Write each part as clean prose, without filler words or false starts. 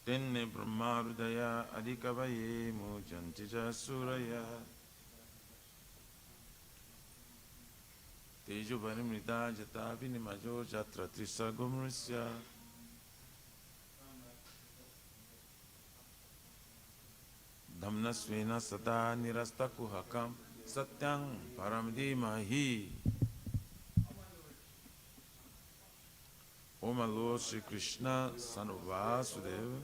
Tenne Brahma-Sampradaya adikavaye mujantija suraya Tejo varimrita jata vinimajo jatra trisagumrisya Dhamnasvena sada nirastakuhakam satyang paramdimahi. O my Lord Śrī Kṛṣṇa, Son of Vasudeva,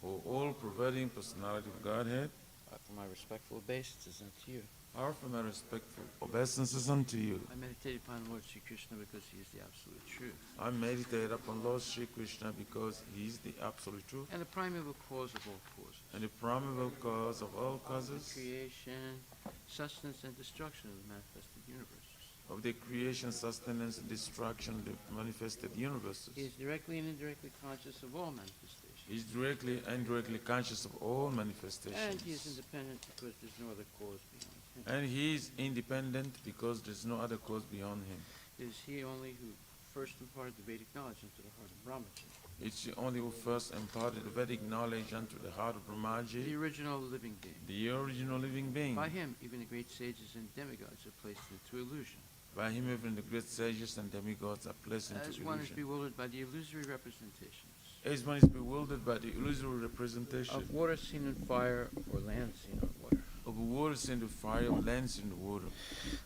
O all-pervading personality of Godhead, offer my respectful obeisances unto you. I offer my respectful obeisances unto you. I meditate upon Lord Śrī Kṛṣṇa because he is the absolute truth. I meditate upon Lord Śrī Kṛṣṇa because he is the absolute truth. And the primeval cause of all causes. And the primeval cause of all causes. Creation, sustenance, and destruction of the manifested universes. Of the creation, sustenance, and destruction of the manifested universes. He is directly and indirectly conscious of all manifestations. He is directly and indirectly conscious of all manifestations. And he is independent because there's no other cause beyond him. And he is independent because there's no other cause beyond him. It is he only who first imparted the Vedic knowledge into the heart of Brahmaji. It's the only who first imparted the Vedic knowledge unto the heart of Brahmaji. The original living being. The original living being. By him, even the great sages and demigods are placed into illusion. By him, even the great sages and demigods are placed into illusion. As one is bewildered by the illusory representations. As one is bewildered by the illusory representation. Of water seen in fire or land seen on water. Of water seen in fire or land seen in water.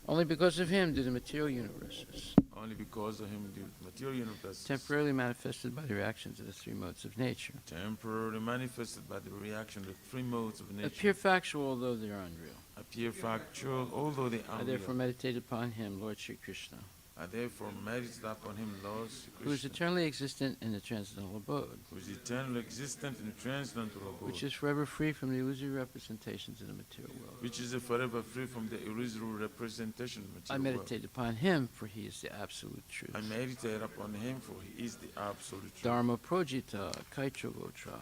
Only because of him do the material universes. Only because of him do the material universes. Temporarily manifested by the reactions of the three modes of nature. Temporarily manifested by the reaction of the three modes of nature. Appear factual, although they are unreal. Appear factual, although they are I therefore meditate upon him, Lord Śrī Kṛṣṇa. I therefore meditate upon him, Lord Śrī Kṛṣṇa. Who is eternally existent in the transcendental abode. Who is eternally existent in the transcendental abode. Which is forever free from the illusory representations of the material world. Which is forever free from the illusory representation of the material I world. meditate upon him, for he is the absolute truth. I meditate upon him, for he is the absolute truth. Dharma projita kaitravotra.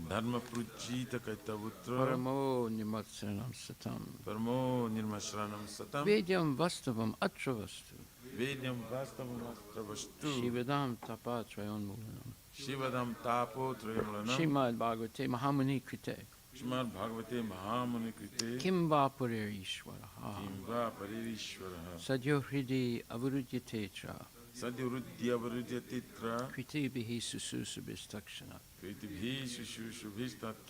Dharma prujita kaitavutra. Paramo nirmatsaranam satam. Paramo nirmashranam satam. Vedyam vastavam atravastu. Vedyam vastavam atravastu. Shivadam tapatrayanmulanam. Shivadam tapo trayamulanam. Srimad Bhagavate Mahamuni Krite. Srimad Bhagavate Mahamuni Krite. Kimva Purer Ishwaraha. Kimva Purer Ishwaraha. Sadyo Hridi Avrudyate-tra. Sadyo Hridi Avrudyate-tra. Kriti Bihi Sususubhistakshana. Completely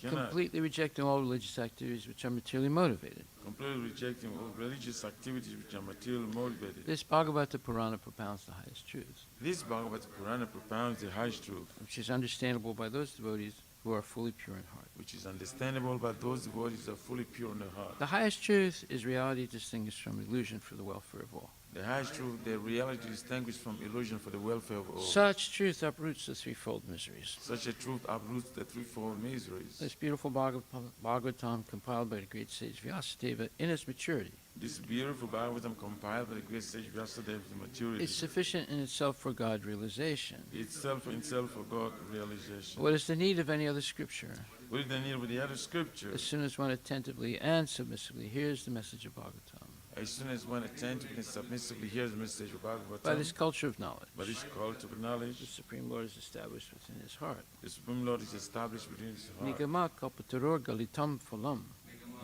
Completely rejecting all religious activities which are materially motivated. Completely rejecting all religious activities which are materially motivated. This Bhagavata Purana propounds the highest truth. This Bhagavata Purana propounds the highest truth. Which is understandable by those devotees who are fully pure in heart. Which is understandable by those devotees who are fully pure in their heart. The highest truth is reality distinguished from illusion for the welfare of all. The highest truth, the reality distinguished from illusion for the welfare of all. Such truth uproots the threefold miseries. Such a truth uproots the threefold miseries. This beautiful Bhagavatam compiled by the great sage Vyasadeva in its maturity. This beautiful Bhagavatam compiled by the great sage Vyasadeva in maturity. Is sufficient in itself for God realization. Itself for God realization. What is the need of any other scripture? What is the need of the other scripture? As soon as one attentively and submissively hears the message of Bhagavatam. As soon as one attentively and submissively hears the message of Bhagavatam. By this culture of knowledge. By this culture of knowledge. The Supreme Lord is established within his heart. The Supreme Lord is established within his heart. Nigama kalpataror galitam phalam.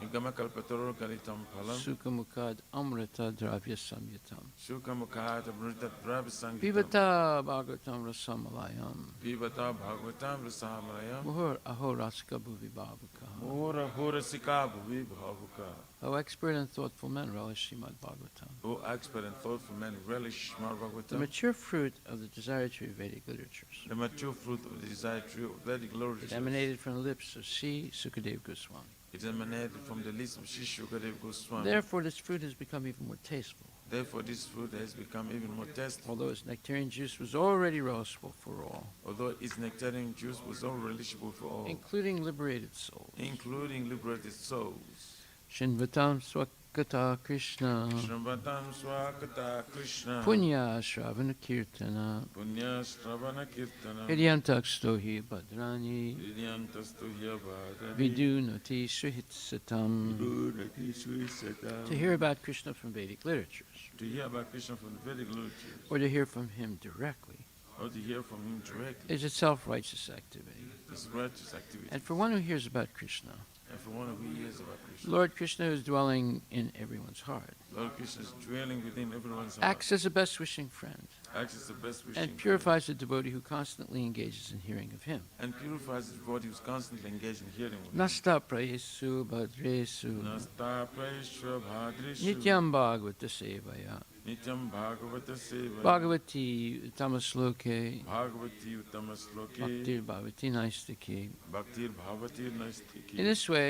Nigama kalpataror galitam phalam. Sukhamukad amrita dravya samyatam. Sukhamukad amrita dravya samyatam. Pivata Bhagavatam rasamalayam. Pivata Bhagavatam rasamalayam. Muhur ahorasika bhuvi bhavaka. Muhur ahorasika bhuvi bhavaka. O expert and thoughtful men relish Srimad Bhagavatam. O expert and thoughtful men relish Srimad Bhagavatam. The mature fruit of the desired tree of Vedic literatures. The mature fruit of the desired tree of Vedic literatures. It emanated from the lips of Sri Sukadeva Goswami. It emanated from the lips of Sri Sukadeva Goswami. Therefore, this fruit has become even more tasteful. Therefore, this fruit has become even more tasteful. Although its nectarian juice was already relishable for all. Although its nectarian juice was already relishable for all. Including liberated souls. Including liberated souls. Shinvatam Swakata Krishna. Shrambatam Swakata Krishna. Punya Shravana Kirtana. Punya Shravana Kirtana. Hridyantakstohi Bhadrani. Vidyantastu Yavadani. Vidunati Srihitsatam. Vidunati Srihitsatam. To hear about Krishna from Vedic literatures. To hear about Krishna from the Vedic literatures. Or to hear from him directly. Or to hear from him directly. Is itself righteous activity. It's righteous activity. And for one who hears about Krishna. And for one who hears about Krishna. Lord Krishna is dwelling in everyone's heart. Lord Krishna is dwelling within everyone's heart. Acts as a best wishing friend. Acts as the best wishing and purifies the devotee who constantly engages in hearing of him. And purifies the devotee who is constantly engaged in hearing of him. Nasta prayesu bhadresu. Nasta prayeshu bhadresu. Nityam bhagavata sevaya. Nityam bhagavata sevaya. Bhagavati uttamasloke. Bhagavati uttamasloke. Bhaktir bhavati naistike. Bhaktir bhavati naistike. In this way,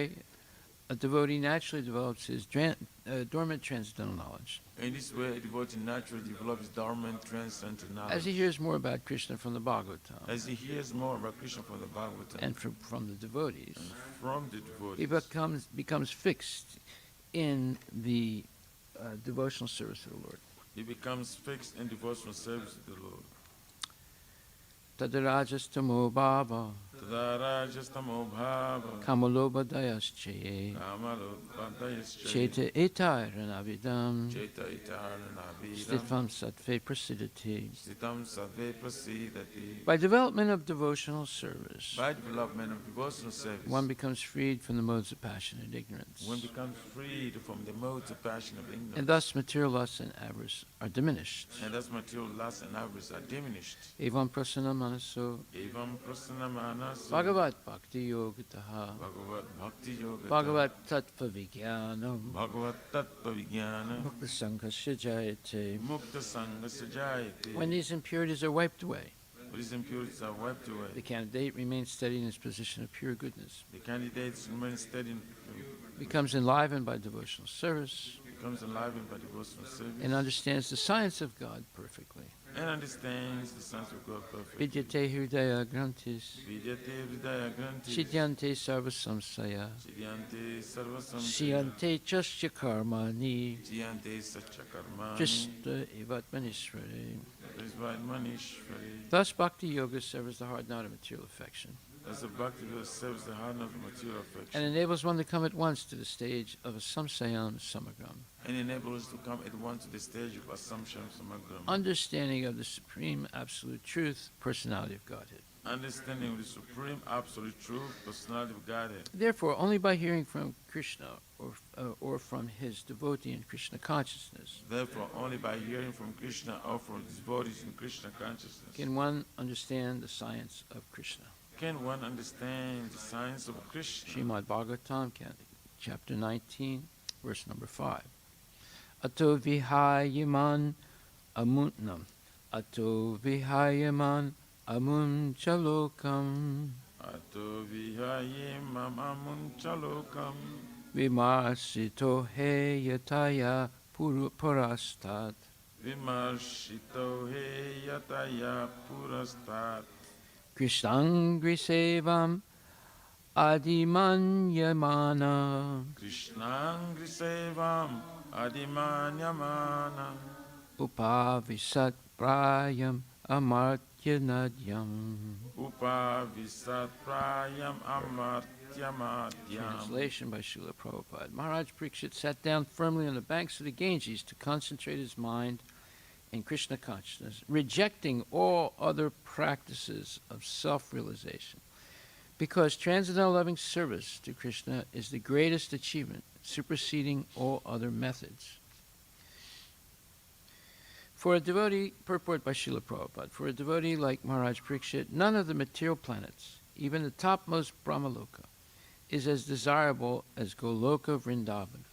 a devotee naturally develops his dormant transcendental knowledge. In this way, a devotee naturally develops dormant transcendental knowledge. As he hears more about Krishna from the Bhagavatam. As he hears more about Krishna from the Bhagavatam. And from the devotees. And from the devotees. He becomes fixed in the devotional service of the Lord. He becomes fixed in devotional service of the Lord. Tadarajastamo bhava. Tadarajastamo bhava. Kamalobhadayaschaye. Kamalobhadayaschaye. Cheta etairanavidam. Cheta etairanavidam. Stitvam sattve prasidati. Stitvam sattve prasidati. By development of devotional service. By development of devotional service. One becomes freed from the modes of passion and ignorance. One becomes freed from the modes of passion and ignorance. And thus material lust and avarice are diminished. And thus material lust and avarice are diminished. Evam prasanna manaso. Evam prasanna manaso. Bhagavat bhakti yogataha. Bhagavat bhakti yogataha. Bhagavat tattva vijnanam. Bhagavat tattva vijnanam. Mukta sanghasya jayate. Mukta sanghasya jayate. When these impurities are wiped away. When these impurities are wiped away. The candidate remains steady in his position of pure goodness. The candidate remains steady in becomes enlivened by devotional service. Becomes enlivened by devotional service. And understands the science of God perfectly. And understands the science of God perfectly. Vidyate hridaya grantis. Vidyate hridaya grantis. Siddhyante sarva samsaya. Siddhyante sarva samsaya. Siyante chasya karmani. Siyante satya karmani. Krishna evatmanishvare. Thus bhakti yoga severs the hard knot of material affection. Thus the bhakti yoga severs the hard knot of material affection. And enables one to come at once to the stage of a samsayam samagram. And enables to come at once to the stage of assumption samagram. Understanding of the supreme absolute truth, personality of Godhead. Understanding of the supreme absolute truth, personality of Godhead. Therefore, only by hearing from Krishna or from his devotee in Krishna consciousness. Therefore, only by hearing from Krishna or from his devotees in Krishna consciousness. Can one understand the science of Krishna. Can one understand the science of Krishna? Srimad Bhagvatam, chapter 19, verse number 5. Ato vihayaman amuntnam. Ato vihayaman amun chalokam. Ato vihayam amun chalokam. Vimarsito he yataya purastat. Vimarsito he yataya purastat. Krishnangri sevam adimanyamana. Krishnangri sevam adimanyamana. Upavisat prayam amartyanadyam. Upavisat prayam amartyamadyam. Translation by Srila Prabhupada. Maharaj Parikshit sat down firmly on the banks of the Ganges to concentrate his mind in Krishna consciousness, rejecting all other practices of self-realization. Because transcendental loving service to Krishna is the greatest achievement, superseding all other methods. For a devotee, purport by Srila Prabhupada, for a devotee like Maharaj Parikshit, none of the material planets, even the topmost Brahma-loka, is as desirable as Goloka Vrndavan,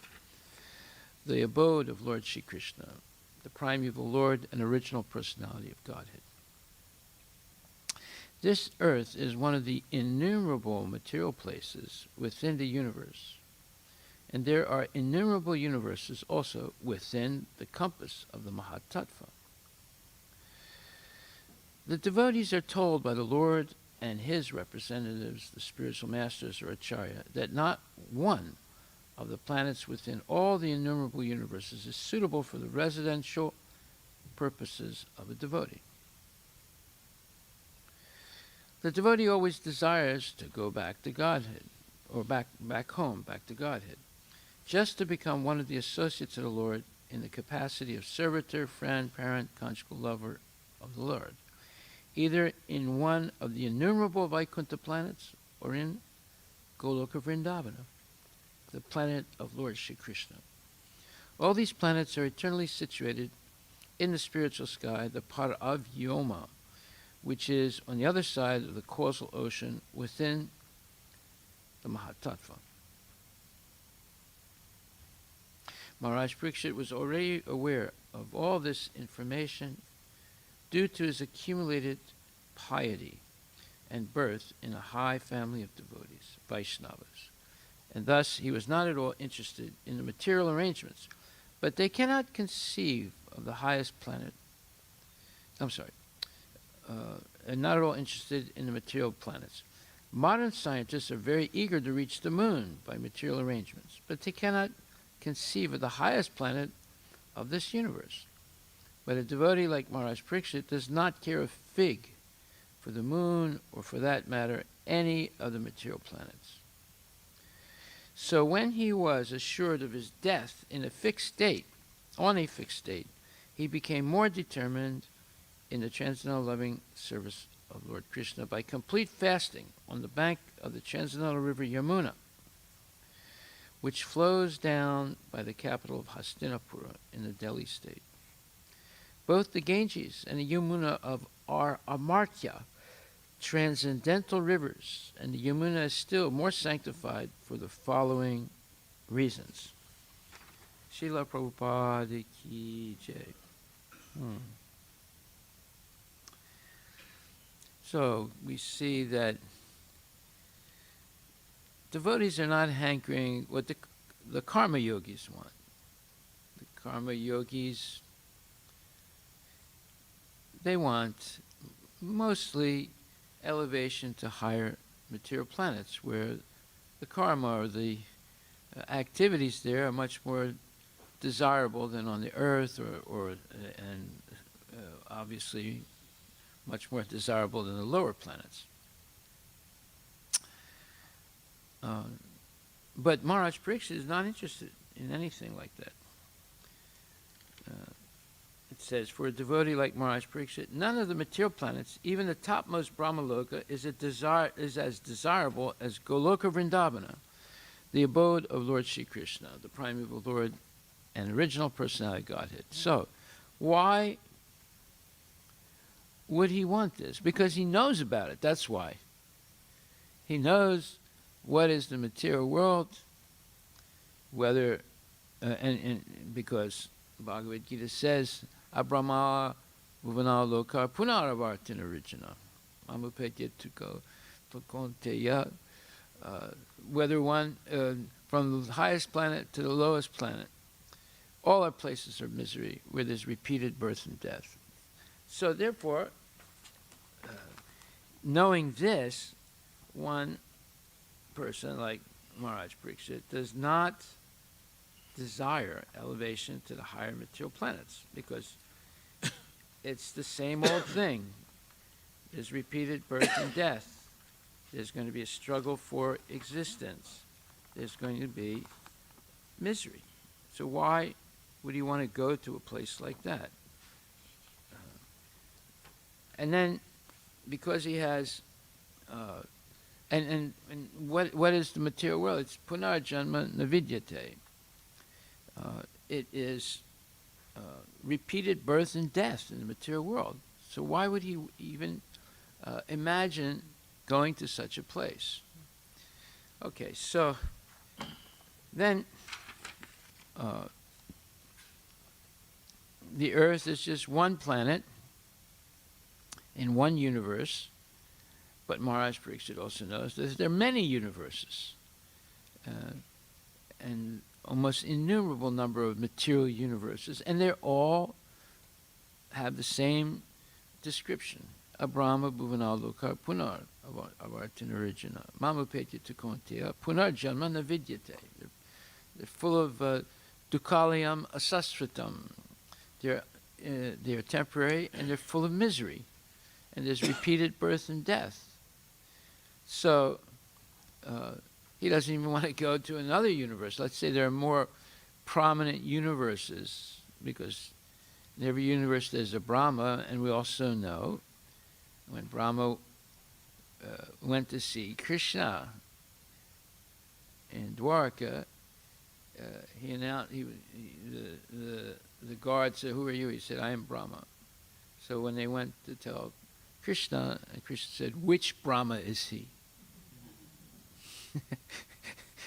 the abode of Lord Śrī Kṛṣṇa, the primeval Lord and original personality of Godhead. This earth is one of the innumerable material places within the universe, and there are innumerable universes also within the compass of the Mahatattva. The devotees are told by the Lord and his representatives, the spiritual masters or ācārya, that not one of the planets within all the innumerable universes is suitable for the residential purposes of a devotee. The devotee always desires to go back to Godhead, or back home, back to Godhead, just to become one of the associates of the Lord in the capacity of servitor, friend, parent, conjugal lover of the Lord, either in one of the innumerable Vaikuntha planets or in Goloka Vrndavan, the planet of Lord Śrī Kṛṣṇa. All these planets are eternally situated in the spiritual sky, the Paravyoma, which is on the other side of the causal ocean within the Mahatattva. Maharaj Parikshit was already aware of all this information due to his accumulated piety and birth in a high family of devotees, Vaishnavas. And thus he was not at all interested in the material arrangements, but they cannot conceive of the highest planet. And not at all interested in the material planets. Modern scientists are very eager to reach the moon by material arrangements, but they cannot conceive of the highest planet of this universe. But a devotee like Maharaj Parikshit does not care a fig for the moon, or for that matter, any of the material planets. So when he was assured of his death in a fixed state, he became more determined in the transcendental loving service of Lord Krishna by complete fasting on the bank of the transcendental river Yamuna, which flows down by the capital of Hastinapura in the Delhi state. Both the Ganges and the Yamuna are Amartya, transcendental rivers, and the Yamuna is still more sanctified for the following reasons. Srila Prabhupada Ki Jai. So we see that devotees are not hankering what the karma yogis want. The karma yogis, they want mostly elevation to higher material planets, where the karma or the activities there are much more desirable than on the earth, and obviously much more desirable than the lower planets. But Maharaj Parikshit is not interested in anything like that. It says, for a devotee like Maharaj Parikshit, none of the material planets, even the topmost Brahma-loka, is as desirable as Goloka Vrndavan, the abode of Lord Śrī Kṛṣṇa, the primeval Lord and original personality Godhead. So, why would he want this? Because he knows about it, that's why. He knows what is the material world, whether, and because Bhagavad Gita says, Abrahma Bhuvana Loka Punaravartin Origina. Whether one, from the highest planet to the lowest planet, all are places of misery where there's repeated birth and death. So therefore, knowing this, one person like Maharaj Parikshit does not desire elevation to the higher material planets, because it's the same old thing. There's repeated birth and death. There's going to be a struggle for existence. There's going to be misery. So why would he want to go to a place like that? And then, because he has, and what is the material world? It's punarjanma navidyate. It is repeated birth and death in the material world. So why would he even imagine going to such a place? Okay, so then the Earth is just one planet in one universe, but Maharaj Parikshit also knows that there are many universes, and almost innumerable number of material universes, and they all have the same description. Abrahma Bhuvana Loka Punar Avartin Origina Mamupetya Tukontia Punar Janma Navidyate. They're full of dukkhalayam asasratam. They're temporary and they're full of misery. And there's repeated birth and death. So he doesn't even want to go to another universe. Let's say there are more prominent universes, because in every universe there's a Brahma, and we also know when Brahma went to see Krishna in Dwarka, he announced, the guard said, "Who are you?" He said, "I am Brahma." So when they went to tell Krishna, and Krishna said, "Which Brahma is he?"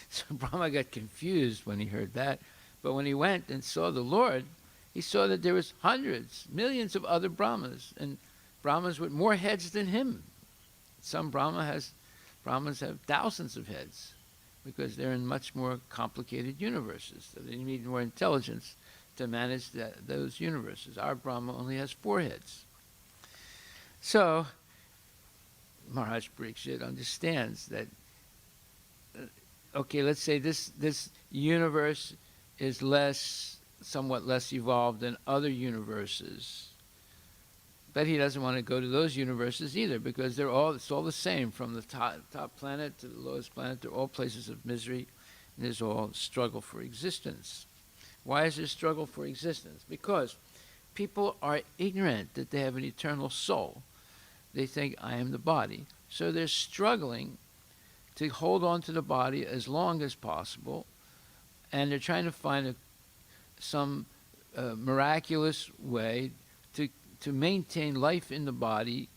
So Brahma got confused when he heard that. But when he went and saw the Lord, he saw that there was hundreds, millions of other Brahmas, and Brahmas with more heads than him. Some Brahmas have thousands of heads, because they're in much more complicated universes. So they need more intelligence to manage those universes. Our Brahma only has 4 heads. So Maharaj Parikshit understands that, okay, let's say this universe is somewhat less evolved than other universes. But he doesn't want to go to those universes either, because it's all the same, from the top planet to the lowest planet. They're all places of misery, and there's all struggle for existence. Why is there struggle for existence? Because people are ignorant that they have an eternal soul. They think, I am the body. So they're struggling to hold on to the body as long as possible, and they're trying to find some miraculous way to maintain life in the body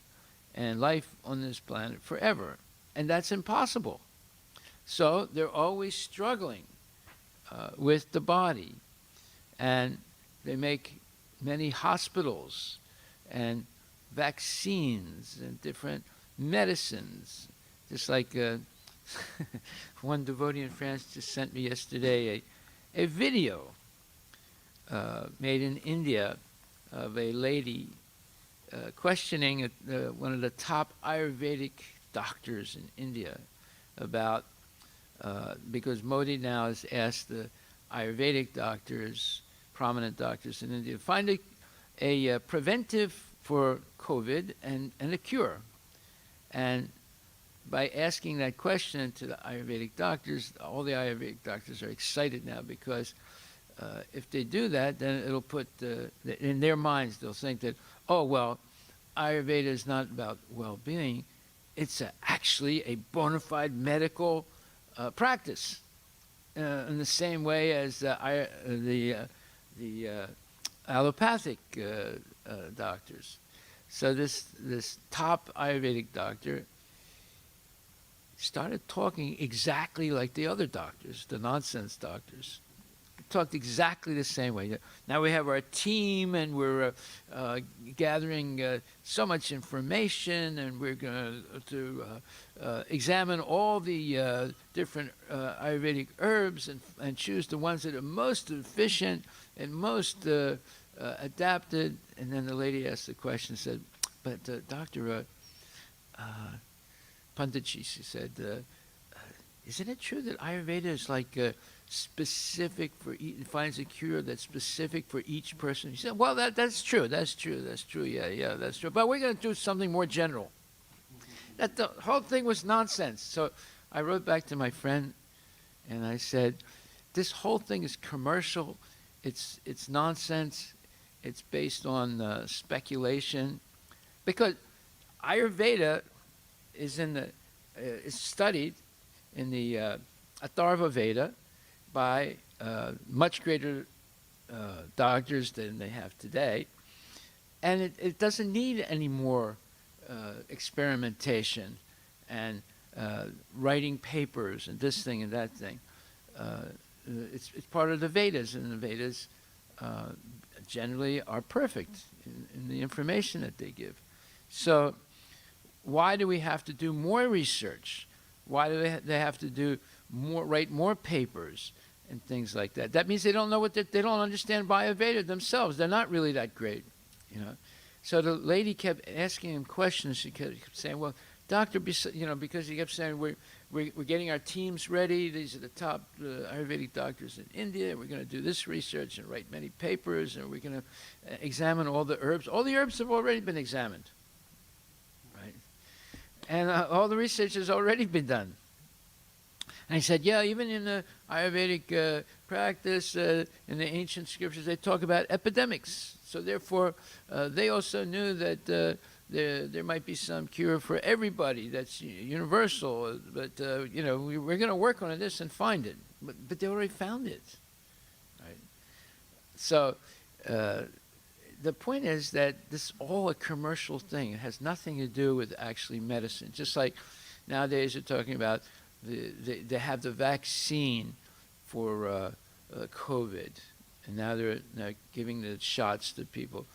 and life on this planet forever. And that's impossible. So they're always struggling with the body. And they make many hospitals and vaccines and different medicines. Just like one devotee in France just sent me yesterday a video made in India of a lady questioning one of the top Ayurvedic doctors in India about, because Modi now has asked the Ayurvedic doctors, prominent doctors in India, to find a preventive for COVID and a cure. And by asking that question to the Ayurvedic doctors, all the Ayurvedic doctors are excited now, because if they do that, then it'll put, in their minds, they'll think that, oh, well, Ayurveda is not about well-being. It's actually a bona fide medical practice, in the same way as the allopathic doctors. So this top Ayurvedic doctor started talking exactly like the other doctors, the nonsense doctors. Talked exactly the same way. Now we have our team, and we're gathering so much information, and we're going to examine all the different Ayurvedic herbs and choose the ones that are most efficient and most adapted. And then the lady asked the question, said, "But Dr. Panditji," she said, "isn't it true that Ayurveda is like specific for finds a cure that's specific for each person?" He said, "Well, that's true. That's true. Yeah, that's true. But we're going to do something more general." That the whole thing was nonsense. So I wrote back to my friend, and I said, "This whole thing is commercial. It's nonsense. It's based on speculation, because Ayurveda is studied in the Atharva Veda by much greater doctors than they have today, and it doesn't need any more experimentation and writing papers and this thing and that thing. It's part of the Vedas, and the Vedas generally are perfect in the information that they give. So why do we have to do more research? Why do they have to write more papers and things like that? That means they don't know they don't understand Ayurveda themselves. They're not really that great, you know. So the lady kept asking him questions. She kept saying, "Well, doctor, because he kept saying we're getting our teams ready. These are the top Ayurvedic doctors in India. We're going to do this research and write many papers, and we're going to examine all the herbs. All the herbs have already been examined, right? And all the research has already been done. And he said, yeah, even in the Ayurvedic practice, in the ancient scriptures, they talk about epidemics. So therefore, they also knew that there might be some cure for everybody that's universal. But, you know, we're going to work on this and find it. But they already found it. Right? So the point is that this is all a commercial thing. It has nothing to do with actually medicine. Just like nowadays they're talking about they have the vaccine for COVID, and now they're giving the shots to people.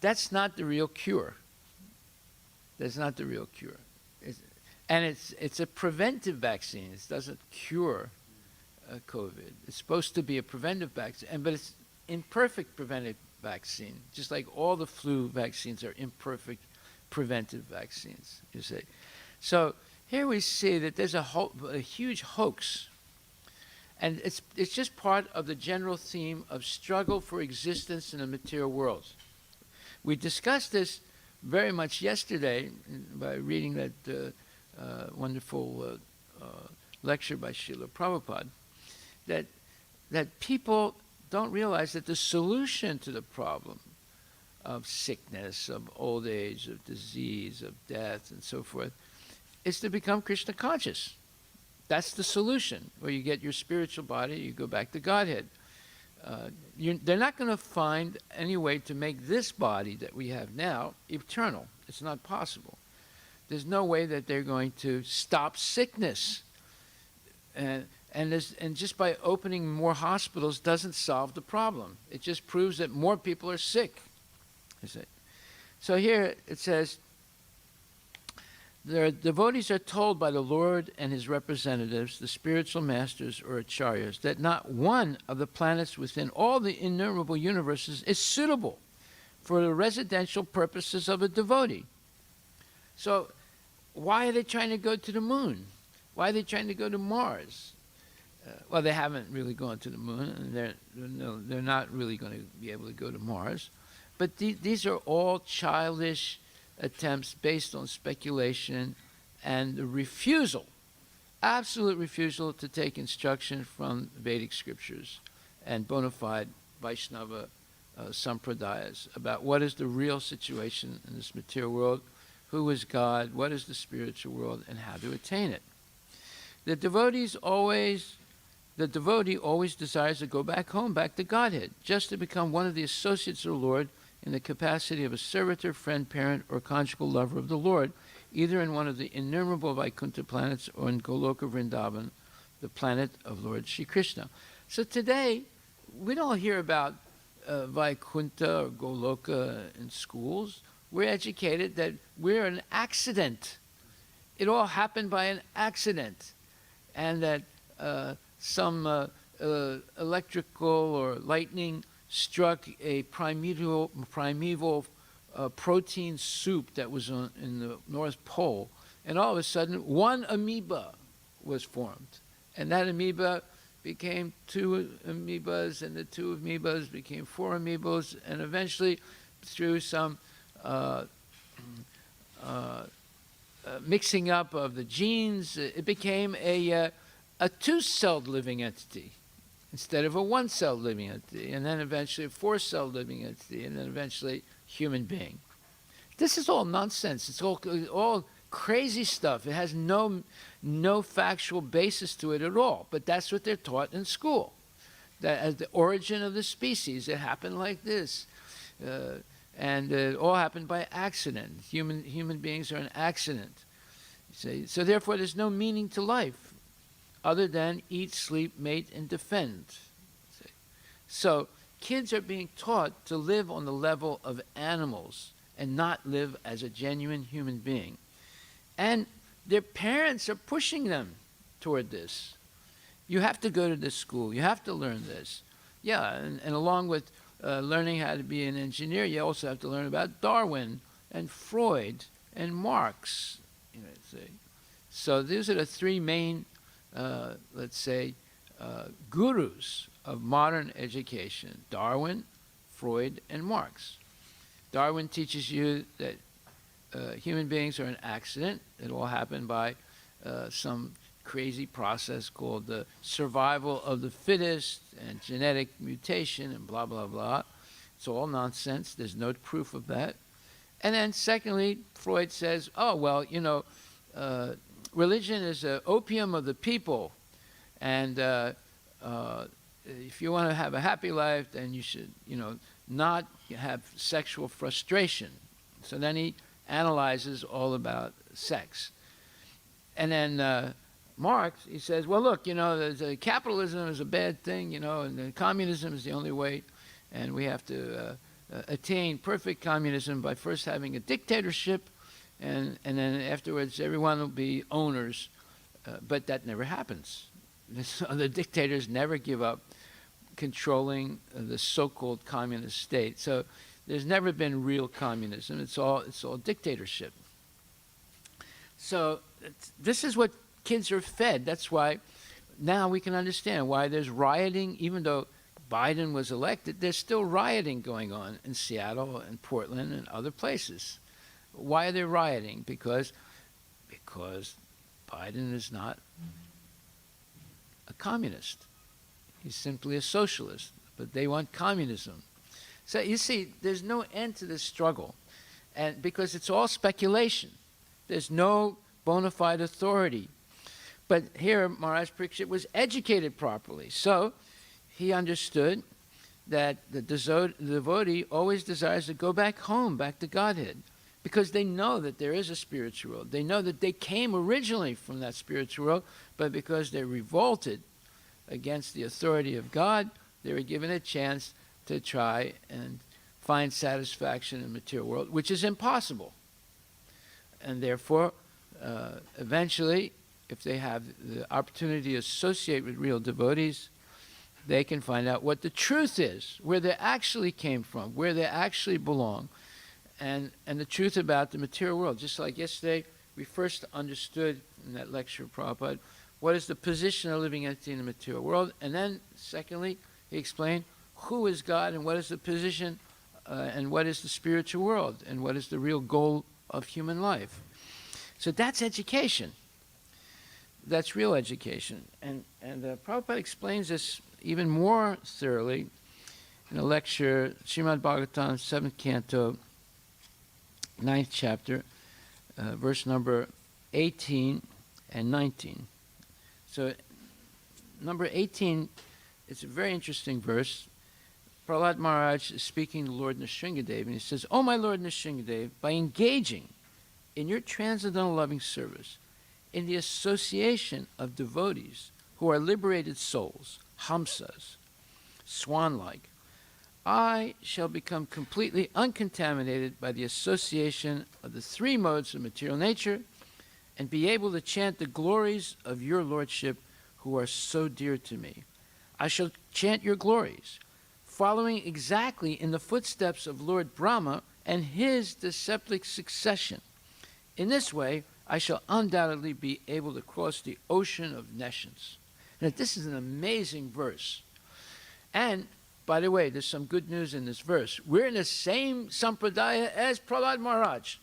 That's not the real cure. That's not the real cure. It's a preventive vaccine. It doesn't cure COVID. It's supposed to be a preventive vaccine, but it's imperfect preventive vaccine, just like all the flu vaccines are imperfect preventive vaccines, you see. So here we see that there's a huge hoax, and it's just part of the general theme of struggle for existence in the material world. We discussed this very much yesterday by reading that wonderful lecture by Srila Prabhupada, that people don't realize that the solution to the problem of sickness, of old age, of disease, of death, and so forth, is to become Krishna conscious. That's the solution. Where you get your spiritual body, you go back to Godhead. They're not going to find any way to make this body that we have now eternal. It's not possible. There's no way that they're going to stop sickness. And just by opening more hospitals doesn't solve the problem. It just proves that more people are sick. So here it says, the devotees are told by the Lord and his representatives, the spiritual masters or ācāryas, that not one of the planets within all the innumerable universes is suitable for the residential purposes of a devotee. So why are they trying to go to the moon? Why are they trying to go to Mars? Well, they haven't really gone to the moon, and they're not really going to be able to go to Mars. But these are all childish attempts based on speculation and the refusal, absolute refusal to take instruction from Vedic scriptures and bona fide Vaishnava Sampradayas about what is the real situation in this material world, who is God, what is the spiritual world, and how to attain it. The devotee always desires to go back home, back to Godhead, just to become one of the associates of the Lord in the capacity of a servitor, friend, parent, or conjugal lover of the Lord, either in one of the innumerable Vaikuntha planets or in Goloka Vrndavan, the planet of Lord Śrī Kṛṣṇa. So today, we don't hear about Vaikuntha or Goloka in schools. We're educated that we're an accident. It all happened by an accident. And that some electrical or lightning struck a primeval protein soup that was in the North Pole, and all of a sudden one amoeba was formed, and that amoeba became 2 amoebas, and the 2 amoebas became 4 amoebas, and eventually through some mixing up of the genes, it became a 2-celled living entity instead of a 1-celled living entity, and then eventually a 4-celled living entity, and then eventually human being. This is all nonsense. It's all crazy stuff. It has no factual basis to it at all. But that's what they're taught in school. That as the origin of the species, it happened like this, and it all happened by accident. Human beings are an accident. See? So therefore, there's no meaning to life other than eat, sleep, mate, and defend. See? So kids are being taught to live on the level of animals and not live as a genuine human being. And their parents are pushing them toward this. You have to go to this school. You have to learn this. Yeah, and along with learning how to be an engineer, you also have to learn about Darwin and Freud and Marx. You know, see. So these are the three main, let's say, gurus of modern education: Darwin, Freud, and Marx. Darwin teaches you that human beings are an accident. It all happened by some crazy process called the survival of the fittest and genetic mutation and blah, blah, blah. It's all nonsense. There's no proof of that. And then secondly, Freud says, oh, well, you know, religion is the opium of the people. And if you want to have a happy life, then you should, you know, not have sexual frustration. So then he analyzes all about sex. And then Marx, he says, well, look, you know, capitalism is a bad thing, you know, and communism is the only way, and we have to attain perfect communism by first having a dictatorship, and then afterwards everyone will be owners. But that never happens. The dictators never give up controlling the so-called communist state. So there's never been real communism. It's all dictatorship. So this is what kids are fed. That's why now we can understand why there's rioting. Even though Biden was elected, there's still rioting going on in Seattle and Portland and other places. Why are they rioting? Because Biden is not a communist. He's simply a socialist, but they want communism. So you see, there's no end to this struggle, and because it's all speculation. There's no bona fide authority. But here, Maharaj Pariksit was educated properly. So he understood that the devotee always desires to go back home, back to Godhead, because they know that there is a spiritual world. They know that they came originally from that spiritual world, but because they revolted against the authority of God, they were given a chance to try and find satisfaction in the material world, which is impossible. And therefore, eventually, if they have the opportunity to associate with real devotees, they can find out what the truth is, where they actually came from, where they actually belong, and the truth about the material world. Just like yesterday, we first understood in that lecture of Prabhupada, what is the position of living entity in the material world, and then, secondly, he explained who is God and what is the position and what is the spiritual world and what is the real goal of human life. So that's education. That's real education. And Prabhupada explains this even more thoroughly in a lecture, Srimad Bhagavatam, 7th canto, 9th chapter, verse number 18 and 19. So number 18, it's a very interesting verse. Prahlad Maharaj is speaking to Lord Nrsingadev, and he says, "Oh, my Lord Nrsingadev, by engaging in your transcendental loving service, in the association of devotees who are liberated souls, hamsas, swan-like, I shall become completely uncontaminated by the association of the three modes of material nature and be able to chant the glories of your Lordship who are so dear to me. I shall chant your glories, following exactly in the footsteps of Lord Brahma and his disciplic succession. In this way, I shall undoubtedly be able to cross the ocean of nescience." Now, this is an amazing verse. And, by the way, there's some good news in this verse. We're in the same Sampradaya as Prahlad Maharaj.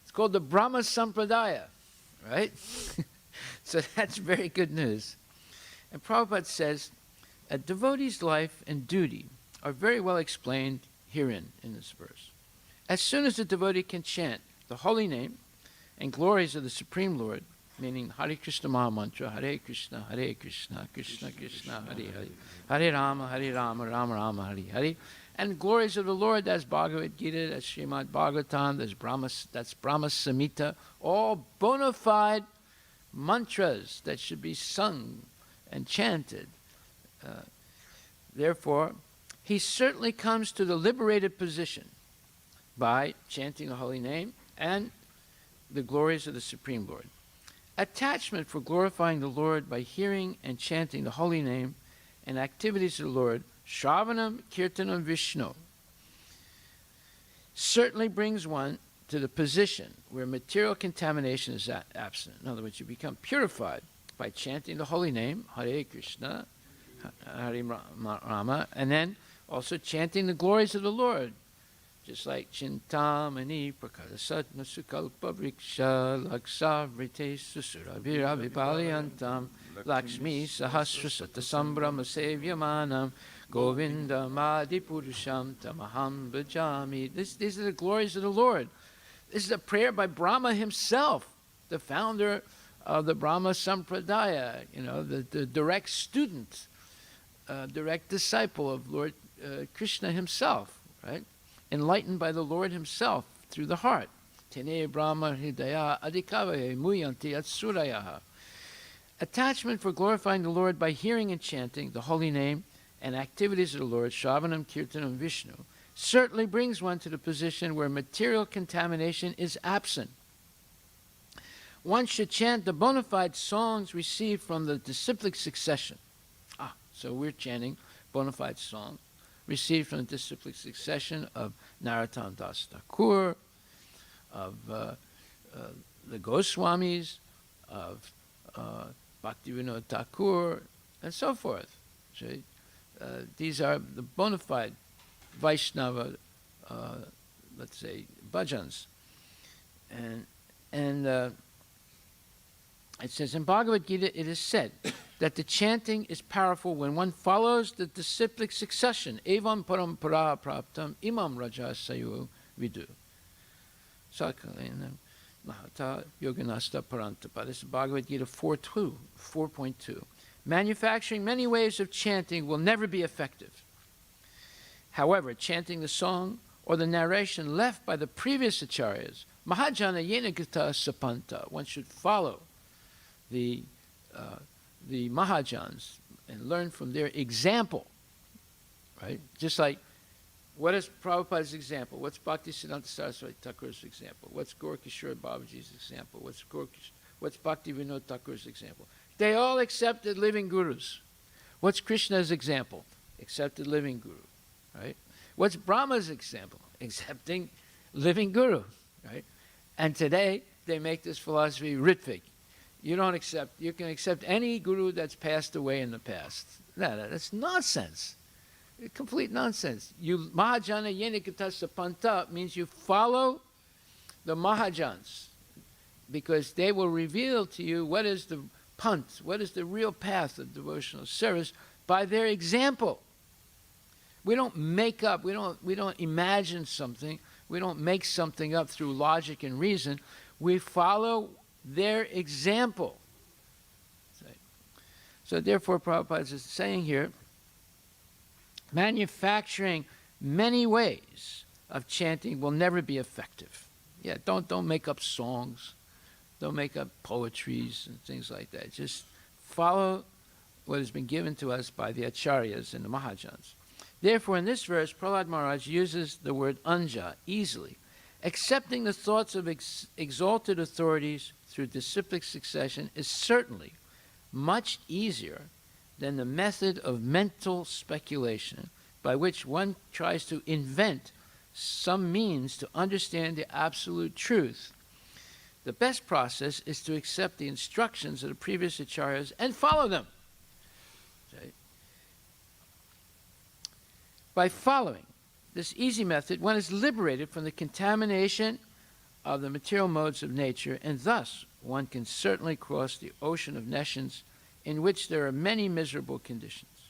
It's called the Brahma-Sampradaya, right? So that's very good news. And Prabhupada says, a devotee's life and duty are very well explained herein in this verse. As soon as the devotee can chant the holy name and glories of the Supreme Lord, meaning Hare Krishna Maha Mantra, Hare Krishna, Krishna Krishna, Hare Hare, Hare Rama, Rama Rama, Hare Hare, and glories of the Lord, that's Bhagavad Gita, that's Srimad Bhagavatam, that's Brahma Samhita, all bona fide mantras that should be sung and chanted. Therefore, he certainly comes to the liberated position by chanting the holy name and the glories of the Supreme Lord. Attachment for glorifying the Lord by hearing and chanting the holy name and activities of the Lord, Shravanam, Kirtanam, Vishnu, certainly brings one to the position where material contamination is absent. In other words, you become purified by chanting the holy name, Hare Krishna, Hare Rama, and then also chanting the glories of the Lord, just like Chintamani Prakasat Nasukalpa Vriksha Laksavrite Susurabhira Vipaliyantam Lakshmi Sahasrasata Sambrahma Sevyamanam Govinda Madi Purusham Tamaham Bhajami. These are the glories of the Lord. This is a prayer by Brahma himself, the founder of the Brahma-Sampradaya, the direct student, direct disciple of Lord Krishna himself, right? Enlightened by the Lord himself through the heart. Tene Brahma Hridaya Adhikavaye Muyanti Atsurayaha. Attachment for glorifying the Lord by hearing and chanting the holy name and activities of the Lord, Shravanam, Kirtanam, Vishnu, certainly brings one to the position where material contamination is absent. One should chant the bona fide songs received from the disciplic succession. So we're chanting bona fide songs received from the disciplic succession of Narottam Das Thakur, of the Goswamis, of Bhaktivinoda Thakur, and so forth. See? These are the bona fide Vaishnava, let's say, bhajans. And it says in Bhagavad Gita, it is said that the chanting is powerful when one follows the disciplic succession. Evam parampara praptam imam raja sayu vidu. Sakalena mahata yoganasta parantapa. This is Bhagavad Gita 4.2. Manufacturing many ways of chanting will never be effective. However, chanting the song or the narration left by the previous acharyas, mahajana yenagata sapanta, one should follow the Mahajans and learn from their example, right? Just like, what is Prabhupada's example? What's Bhaktisiddhanta Saraswati Thakur's example? What's Gaura Kishore Babaji's example? What's Bhaktivinoda Thakur's example? They all accepted living gurus. What's Krishna's example? Accepted living guru, right? What's Brahma's example? Accepting living guru, right? And today, they make this philosophy ritvik. You can accept any guru that's passed away in the past. No, that's nonsense. Complete nonsense. Mahajana Yenikata Sapanta means you follow the Mahajans, because they will reveal to you what is the pant, what is the real path of devotional service by their example. We don't make up, we don't imagine something, we don't make something up through logic and reason. We follow their example. So therefore, Prabhupada is saying here, manufacturing many ways of chanting will never be effective. Yeah, don't make up songs, don't make up poetries and things like that. Just follow what has been given to us by the ācāryas and the Mahajans. Therefore, in this verse, Prahlad Maharaj uses the word anja, easily, accepting the thoughts of exalted authorities through disciplic succession is certainly much easier than the method of mental speculation by which one tries to invent some means to understand the absolute truth. The best process is to accept the instructions of the previous acharyas and follow them. Okay. By following this easy method, one is liberated from the contamination of the material modes of nature, and thus one can certainly cross the ocean of nescience in which there are many miserable conditions.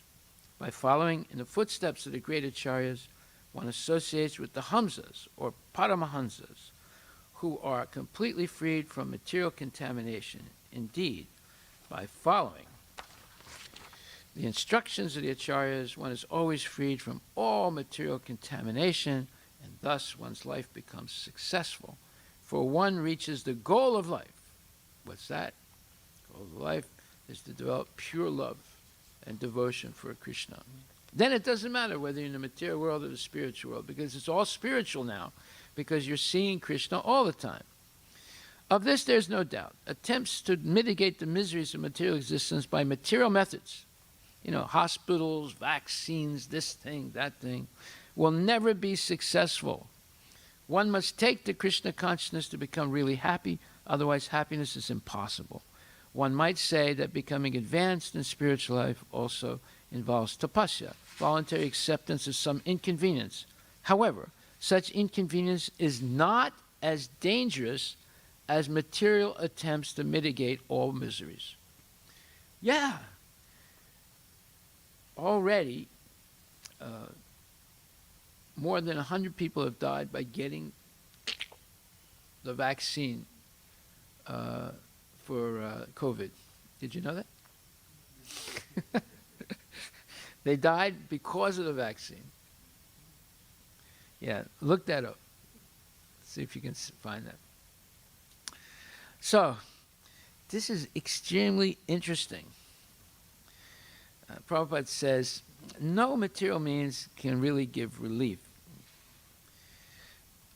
By following in the footsteps of the great acharyas, one associates with the Hamsas, or Paramahamsas, who are completely freed from material contamination. Indeed, by following the instructions of the acharyas, one is always freed from all material contamination, and thus one's life becomes successful. For one reaches the goal of life. What's that? The goal of life is to develop pure love and devotion for Krishna. Then it doesn't matter whether you're in the material world or the spiritual world, because it's all spiritual now, because you're seeing Krishna all the time. Of this, there's no doubt. Attempts to mitigate the miseries of material existence by material methods, hospitals, vaccines, this thing, that thing, will never be successful One must take the Krishna consciousness to become really happy, otherwise happiness is impossible. One might say that becoming advanced in spiritual life also involves tapasya, voluntary acceptance of some inconvenience. However, such inconvenience is not as dangerous as material attempts to mitigate all miseries. Yeah. Already, more than 100 people have died by getting the vaccine for COVID. Did you know that? They died because of the vaccine. Yeah, look that up. See if you can find that. So, this is extremely interesting. Prabhupada says, no material means can really give relief.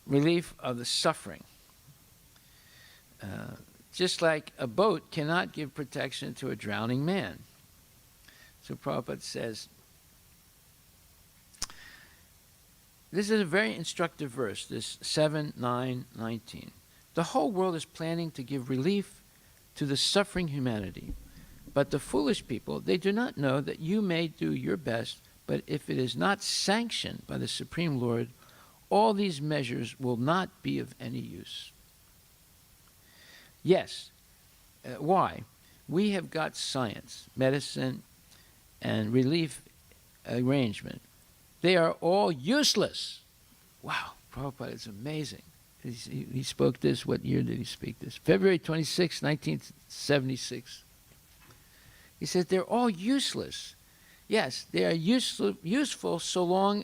Relief of the suffering. Just like a boat cannot give protection to a drowning man. So Prabhupada says, this is a very instructive verse, this 7:9:19. The whole world is planning to give relief to the suffering humanity. But the foolish people, they do not know that you may do your best, but if it is not sanctioned by the Supreme Lord, all these measures will not be of any use. Yes. Why? We have got science, medicine, and relief arrangement. They are all useless. Wow, Prabhupada is amazing. He spoke this, what year did he speak this? February 26, 1976. He says they're all useless. Yes, they are useful so long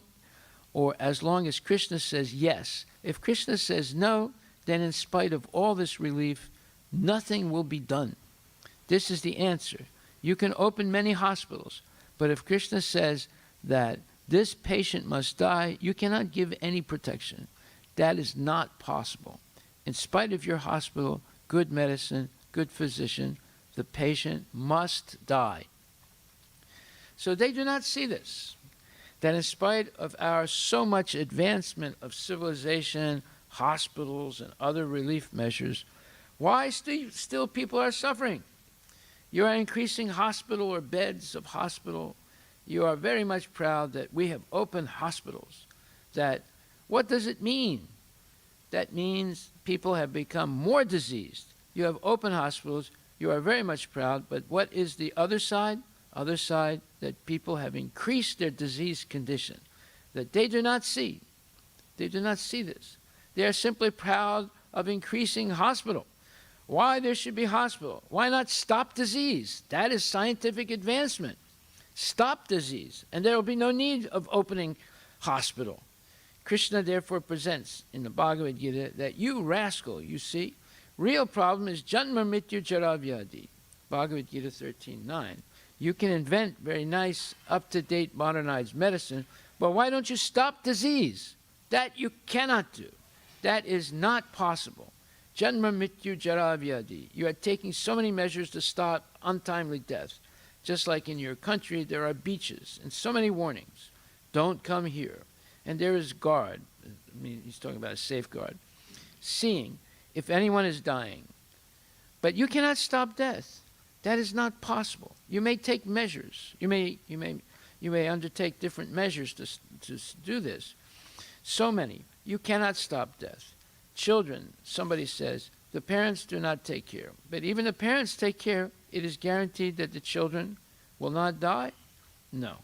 or as long as Krishna says yes. If Krishna says no, then in spite of all this relief, nothing will be done. This is the answer. You can open many hospitals, but if Krishna says that this patient must die, you cannot give any protection. That is not possible. In spite of your hospital, good medicine, good physician, the patient must die. So they do not see this, that in spite of our so much advancement of civilization, hospitals, and other relief measures, why still people are suffering? You are increasing hospital or beds of hospital. You are very much proud that we have opened hospitals. What does it mean? That means people have become more diseased. You have open hospitals. You are very much proud, but what is the other side? Other side, that people have increased their disease condition, that they do not see. They do not see this. They are simply proud of increasing hospital. Why there should be hospital? Why not stop disease? That is scientific advancement. Stop disease, and there will be no need of opening hospital. Krishna therefore presents in the Bhagavad Gita that you rascal, you see, real problem is janma mrityu jara vyadi. Bhagavad Gita 13:9. You can invent very nice, up-to-date, modernized medicine, but why don't you stop disease? That you cannot do. That is not possible. Janma mrityu jara vyadi. You are taking so many measures to stop untimely death. Just like in your country, there are beaches and so many warnings. Don't come here. And there is guard. I mean, he's talking about a safeguard. Seeing if anyone is dying. But you cannot stop death. That is not possible. You may take measures. You may undertake different measures to do this. So many. You cannot stop death. Children, somebody says, the parents do not take care. But even the parents take care. It is guaranteed that the children will not die? No.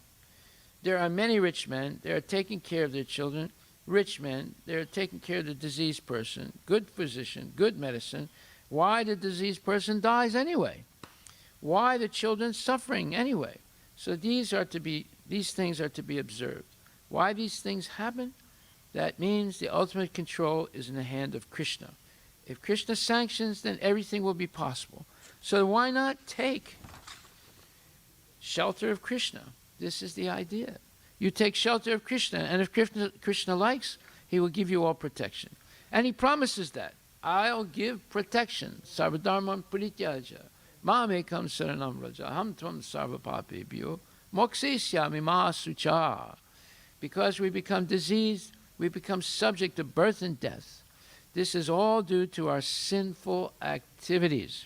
There are many rich men. They are taking care of their children. Rich men, they are taking care of the diseased person. Good physician, good medicine. Why the diseased person dies anyway? Why the children suffering anyway? So these things are to be observed. Why these things happen? That means the ultimate control is in the hand of Krishna. If Krishna sanctions, then everything will be possible. So why not take shelter of Krishna? This is the idea. You take shelter of Krishna, and if Krishna likes, he will give you all protection. And he promises that. I'll give protection. Sarvadharman parityaja. Mamekam saranam raja. Ham tvam sarvapapebhyo. Mokshisyami mahasucha. Because we become diseased, we become subject to birth and death. This is all due to our sinful activities.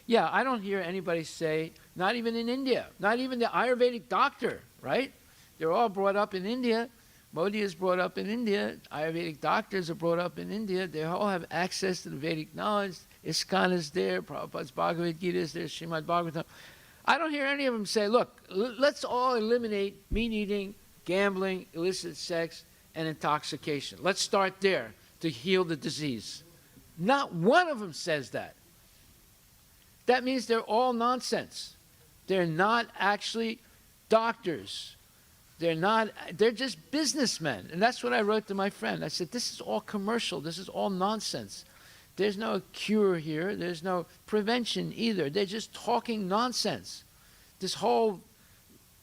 Yeah, I don't hear anybody say, not even in India, not even the Ayurvedic doctor, right? They're all brought up in India. Modi is brought up in India. Ayurvedic doctors are brought up in India. They all have access to the Vedic knowledge. ISKCON is there. Prabhupada's Bhagavad Gita is there. Srimad Bhagavatam. I don't hear any of them say, look, let's all eliminate meat eating, gambling, illicit sex, and intoxication. Let's start there to heal the disease. Not one of them says that. That means they're all nonsense. They're not actually doctors. They're just businessmen. And that's what I wrote to my friend. I said, this is all commercial. This is all nonsense. There's no cure here. There's no prevention either. They're just talking nonsense. This whole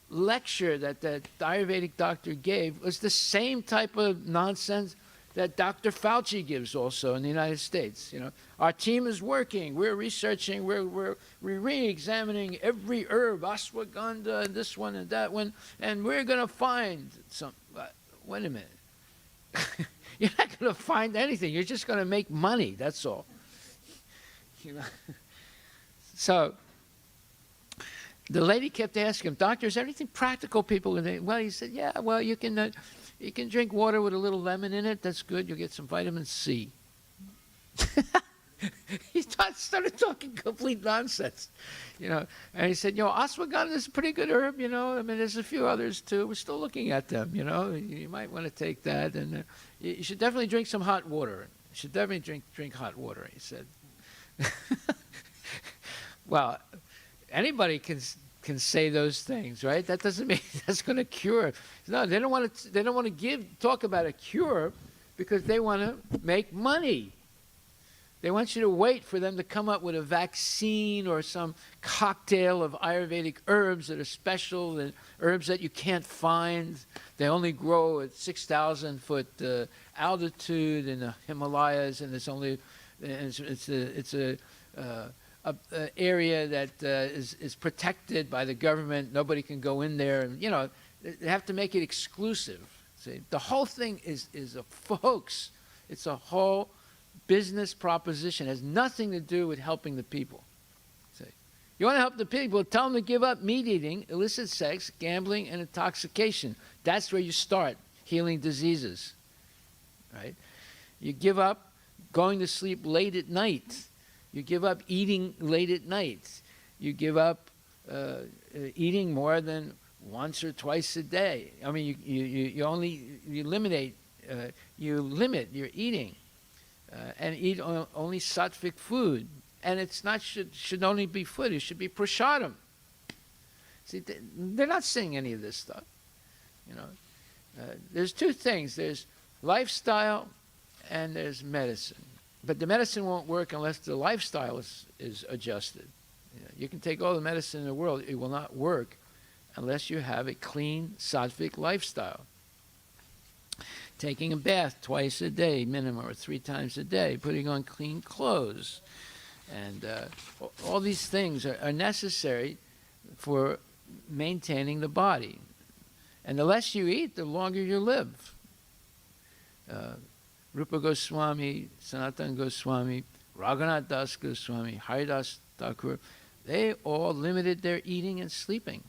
lecture that the Ayurvedic doctor gave was the same type of nonsense that Dr. Fauci gives also in the United States. You know, our team is working, we're researching, we're re-examining every herb, ashwagandha, this one and that one, and we're going to find some. Wait a minute. You're not going to find anything. You're just going to make money. That's all. You know? So the lady kept asking him, doctor, is there anything practical people can do? Well, he said, yeah, well, you can drink water with a little lemon in it. That's good. You'll get some vitamin C. He started talking complete nonsense, you know. And he said, you know, ashwagandha is a pretty good herb, you know. I mean, there's a few others too. We're still looking at them, you know. You might want to take that, and you should definitely drink some hot water. You should definitely drink hot water, he said. Well, anybody can say those things, right? That doesn't mean that's going to cure. No, they don't want to. They don't want to talk about a cure because they want to make money. They want you to wait for them to come up with a vaccine or some cocktail of Ayurvedic herbs that are special, and herbs that you can't find. They only grow at 6,000-foot altitude in the Himalayas, and it's a area that is protected by the government. Nobody can go in there, and you know they have to make it exclusive. See, the whole thing is a hoax. It's a whole business proposition. It has nothing to do with helping the people. See, you want to help the people? Tell them to give up meat eating, illicit sex, gambling, and intoxication. That's where you start healing diseases. Right? You give up going to sleep late at night. You give up eating late at night. You give up eating more than once or twice a day. I mean, you limit your eating and eat only sattvic food. And it's not should only be food. It should be prasadam. See, they're not saying any of this stuff. You know, there's two things. There's lifestyle and there's medicine. But the medicine won't work unless the lifestyle is adjusted. You can take all the medicine in the world. It will not work unless you have a clean, sattvic lifestyle. Taking a bath twice a day, minimum, or 3 times a day. Putting on clean clothes. And all these things are necessary for maintaining the body. And the less you eat, the longer you live. Rupa Goswami, Sanatana Goswami, Raghunath Das Goswami, Haridas Thakur, they all limited their eating and sleeping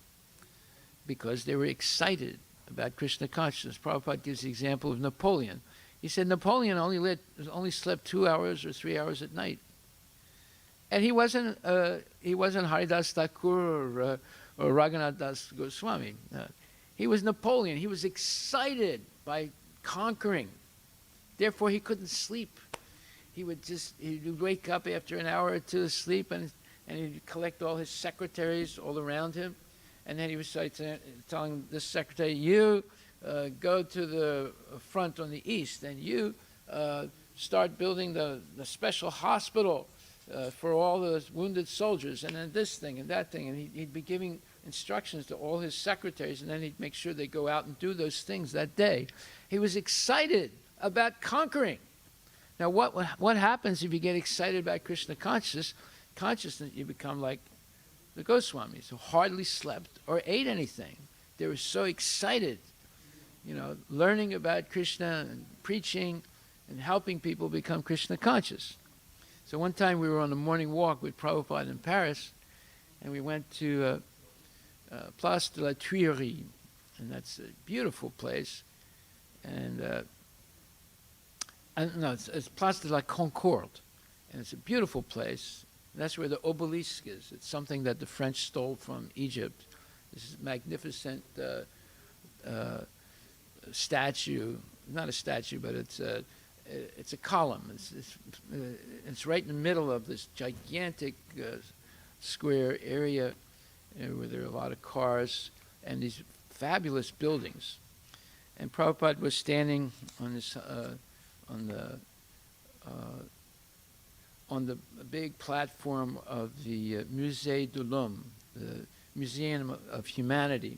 because they were excited about Krishna consciousness. Prabhupada gives the example of Napoleon. He said Napoleon only slept 2 hours or 3 hours at night. And he wasn't Haridas Thakur or Raghunath Das Goswami. He was Napoleon. He was excited by conquering. Therefore, he couldn't sleep. He'd wake up after an hour or two of sleep, and he'd collect all his secretaries all around him. And then he was telling this secretary, you go to the front on the east, and you start building the special hospital for all the wounded soldiers, and then this thing and that thing. And he'd be giving instructions to all his secretaries, and then he'd make sure they go out and do those things that day. He was excited about conquering. Now, what happens if you get excited about Krishna consciousness? You become like the Goswamis, who hardly slept or ate anything. They were so excited learning about Krishna and preaching and helping people become Krishna conscious. So one time we were on a morning walk with Prabhupada in Paris, and we went to Place de la Tuileries, and that's a beautiful place. And no, it's Place de la Concorde, and it's a beautiful place. That's where the obelisk is. It's something that the French stole from Egypt. This is magnificent statue, not a statue, but it's a column. It's right in the middle of this gigantic square area where there are a lot of cars and these fabulous buildings. And Prabhupada was standing on this on the big platform of the Musée de l'Homme, the Museum of Humanity,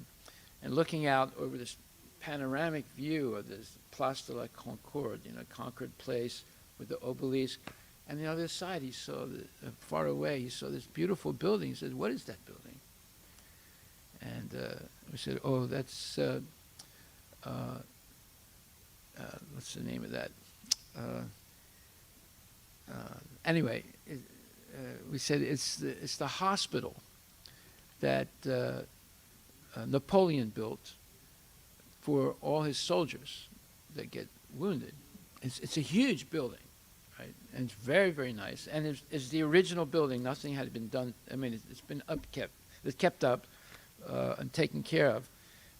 and looking out over this panoramic view of this Place de la Concorde, Concord Place with the obelisk. And the other side, he saw, far away, he saw this beautiful building. He said, "What is that building?" And we said, "Oh, that's, what's the name of that?" Anyway, we said it's the hospital that Napoleon built for all his soldiers that get wounded. It's a huge building, right? And it's very, very nice. And it's the original building. Nothing had been done. I mean, it's been kept up and taken care of.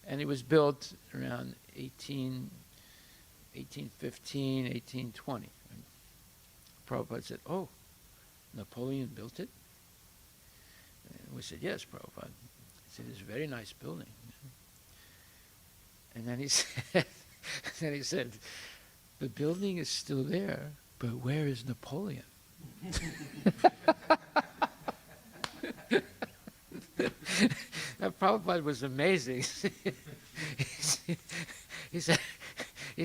And it was built around 1815, 1820. And Prabhupada said, "Oh, Napoleon built it?" And we said, "Yes, Prabhupada." He said, "It's a very nice building." And then he said, "The building is still there, but where is Napoleon?" Now, Prabhupada was amazing. He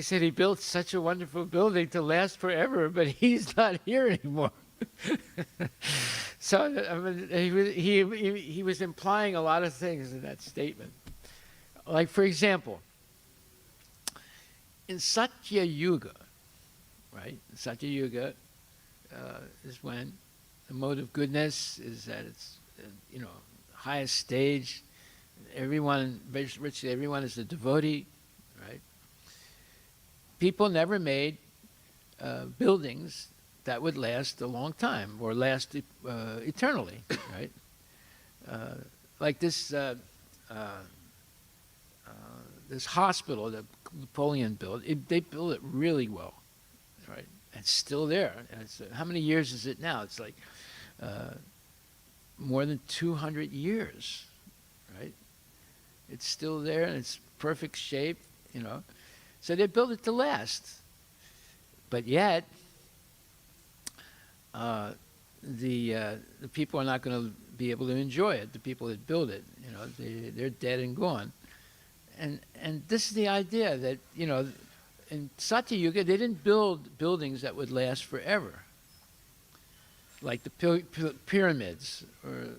said he built such a wonderful building to last forever, but he's not here anymore. So I mean, he was implying a lot of things in that statement. Like, for example, in Satya Yuga, right? Satya Yuga is when the mode of goodness is at its highest stage. Everyone, virtually everyone, is a devotee, right? People never made buildings that would last a long time or last eternally, right? Like this this hospital that Napoleon built, they built it really well, right? It's still there. And how many years is it now? It's like more than 200 years, right? It's still there and it's perfect shape, So they built it to last. But yet, the people are not going to be able to enjoy it. The people that build it, they're dead and gone. And this is the idea that, in Satya Yuga, they didn't build buildings that would last forever, like the pyramids. Or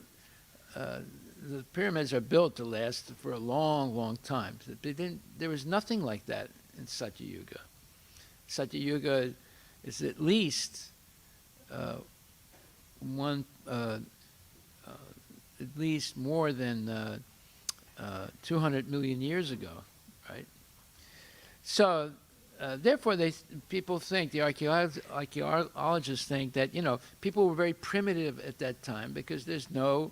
the pyramids are built to last for a long, long time. There was nothing like that in Satya Yuga. Satya Yuga is at least at least more than 200 million years ago, right? So, therefore, people think, the archaeologists think that, people were very primitive at that time because there's no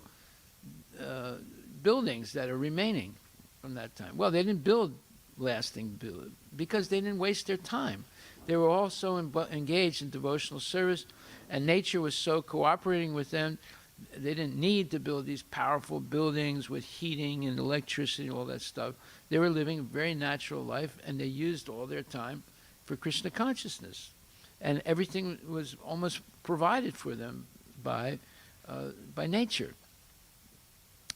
buildings that are remaining from that time. Well, they didn't build lasting buildings because they didn't waste their time. They were also engaged in devotional service, and nature was so cooperating with them. They didn't need to build these powerful buildings with heating and electricity and all that stuff. They were living a very natural life, and they used all their time for Krishna consciousness. And everything was almost provided for them by nature.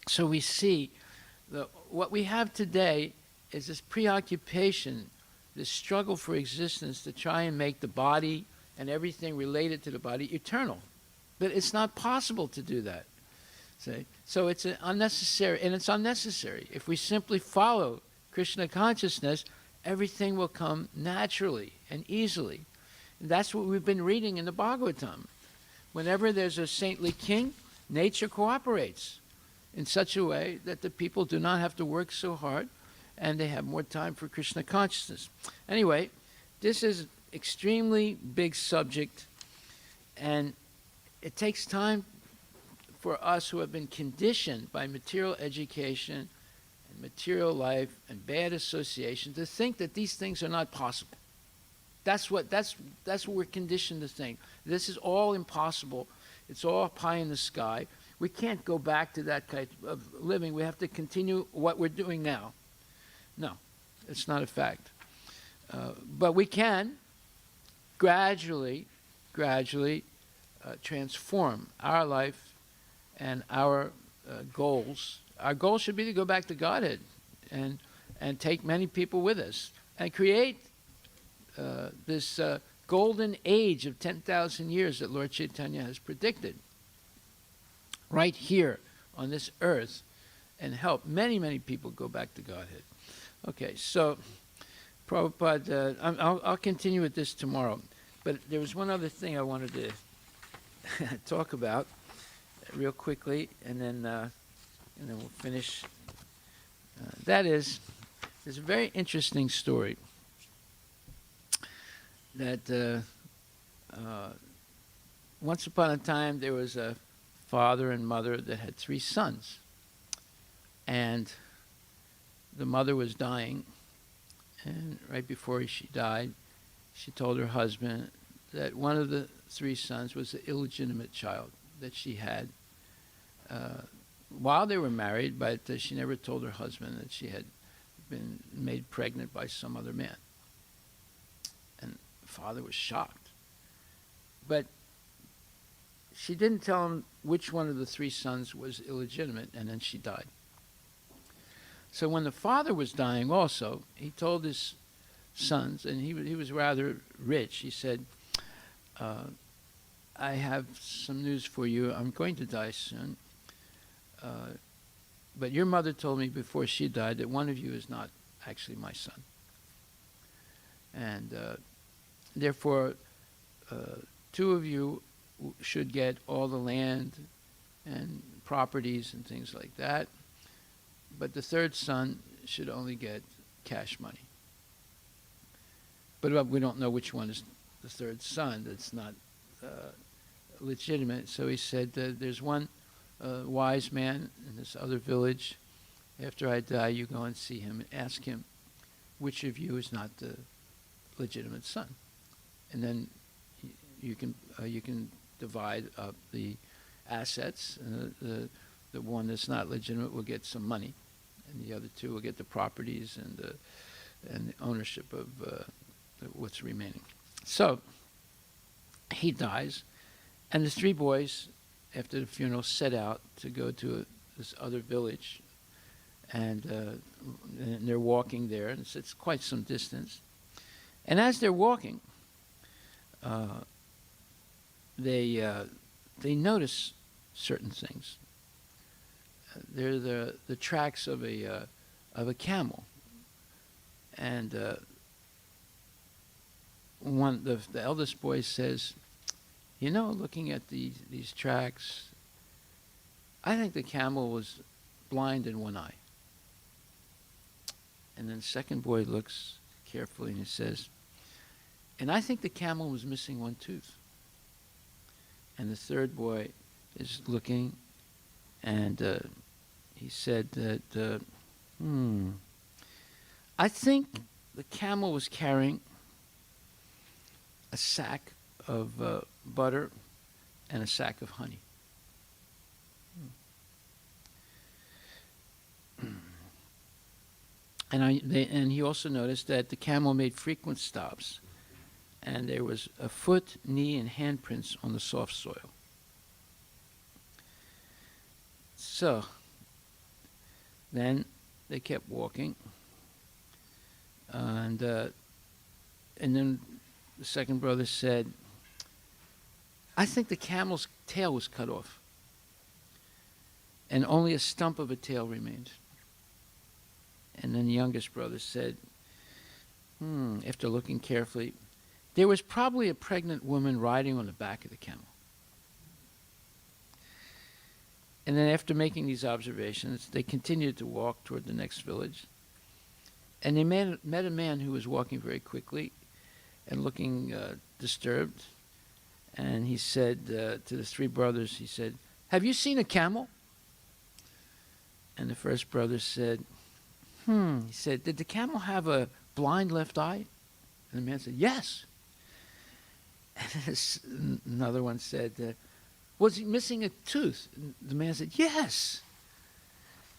So we see what we have today is this preoccupation, this struggle for existence to try and make the body and everything related to the body eternal. But it's not possible to do that. See? So it's unnecessary, and it's unnecessary. If we simply follow Krishna consciousness, everything will come naturally and easily. And that's what we've been reading in the Bhagavatam. Whenever there's a saintly king, nature cooperates in such a way that the people do not have to work so hard, and they have more time for Krishna consciousness. Anyway, this is extremely big subject, and it takes time for us who have been conditioned by material education and material life and bad association to think that these things are not possible. That's what we're conditioned to think. This is all impossible. It's all pie in the sky. We can't go back to that kind of living. We have to continue what we're doing now. No, it's not a fact. But we can gradually transform our life and our goals. Our goal should be to go back to Godhead and take many people with us and create this golden age of 10,000 years that Lord Chaitanya has predicted right here on this earth, and help many, many people go back to Godhead. Okay, so Prabhupada, I'll continue with this tomorrow, but there was one other thing I wanted to talk about real quickly, and then we'll finish. That is, there's a very interesting story that once upon a time there was a father and mother that had 3 sons, and the mother was dying, and right before she died, she told her husband that one of the 3 sons was an illegitimate child that she had while they were married, but she never told her husband that she had been made pregnant by some other man. And the father was shocked. But she didn't tell him which one of the 3 sons was illegitimate, and then she died. So when the father was dying also, he told his sons, and he was rather rich, he said, I have some news for you. I'm going to die soon. But your mother told me before she died that one of you is not actually my son. And therefore, 2 of you should get all the land and properties and things like that. But the 3rd son should only get cash money. But we don't know which one is the 3rd son that's not legitimate. So he said, there's one wise man in this other village. After I die, you go and see him and ask him which of you is not the legitimate son. And then you can divide up the assets. The one that's not legitimate will get some money, and the other 2 will get the properties and the ownership of what's remaining. So he dies, and the 3 boys, after the funeral, set out to go to this other village, and they're walking there, and it's quite some distance. And as they're walking, they notice certain things. They're the tracks of a camel, and the eldest boy says, you know, looking at these tracks, I think the camel was blind in one eye. And then the second boy looks carefully and he says, and I think the camel was missing one tooth. And the 3rd boy is looking, and he said that, I think the camel was carrying a sack of butter and a sack of honey. And he also noticed that the camel made frequent stops, and there was a foot, knee, and handprints on the soft soil. So then they kept walking, and then the second brother said, I think the camel's tail was cut off, and only a stump of a tail remained. And then the youngest brother said, after looking carefully, there was probably a pregnant woman riding on the back of the camel. And then after making these observations, they continued to walk toward the next village. And they met a man who was walking very quickly and looking disturbed. And he said to the three brothers, he said, "Have you seen a camel?" And the first brother said, He said, "Did the camel have a blind left eye?" And the man said, "Yes." And another one said, "Was he missing a tooth?" And the man said, "Yes."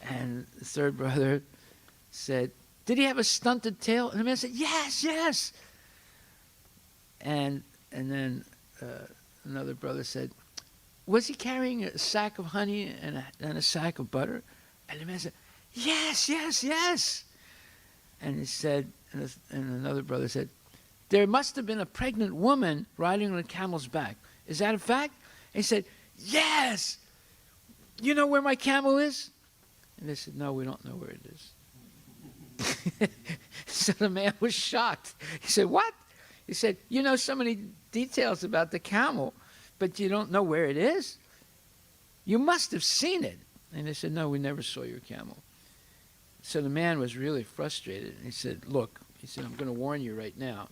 And the third brother said, "Did he have a stunted tail?" And the man said, "Yes, yes." And then another brother said, "Was he carrying a sack of honey and a sack of butter?" And the man said, "Yes, yes, yes." And he said, and another brother said, "There must have been a pregnant woman riding on a camel's back. Is that a fact?" And he said, "Yes. You know where my camel is?" And they said, "No, we don't know where it is." So the man was shocked. He said, "What?" He said, "You know so many details about the camel, but you don't know where it is? You must have seen it." And they said, "No, we never saw your camel." So the man was really frustrated. And he said, "Look," he said, "I'm going to warn you right now.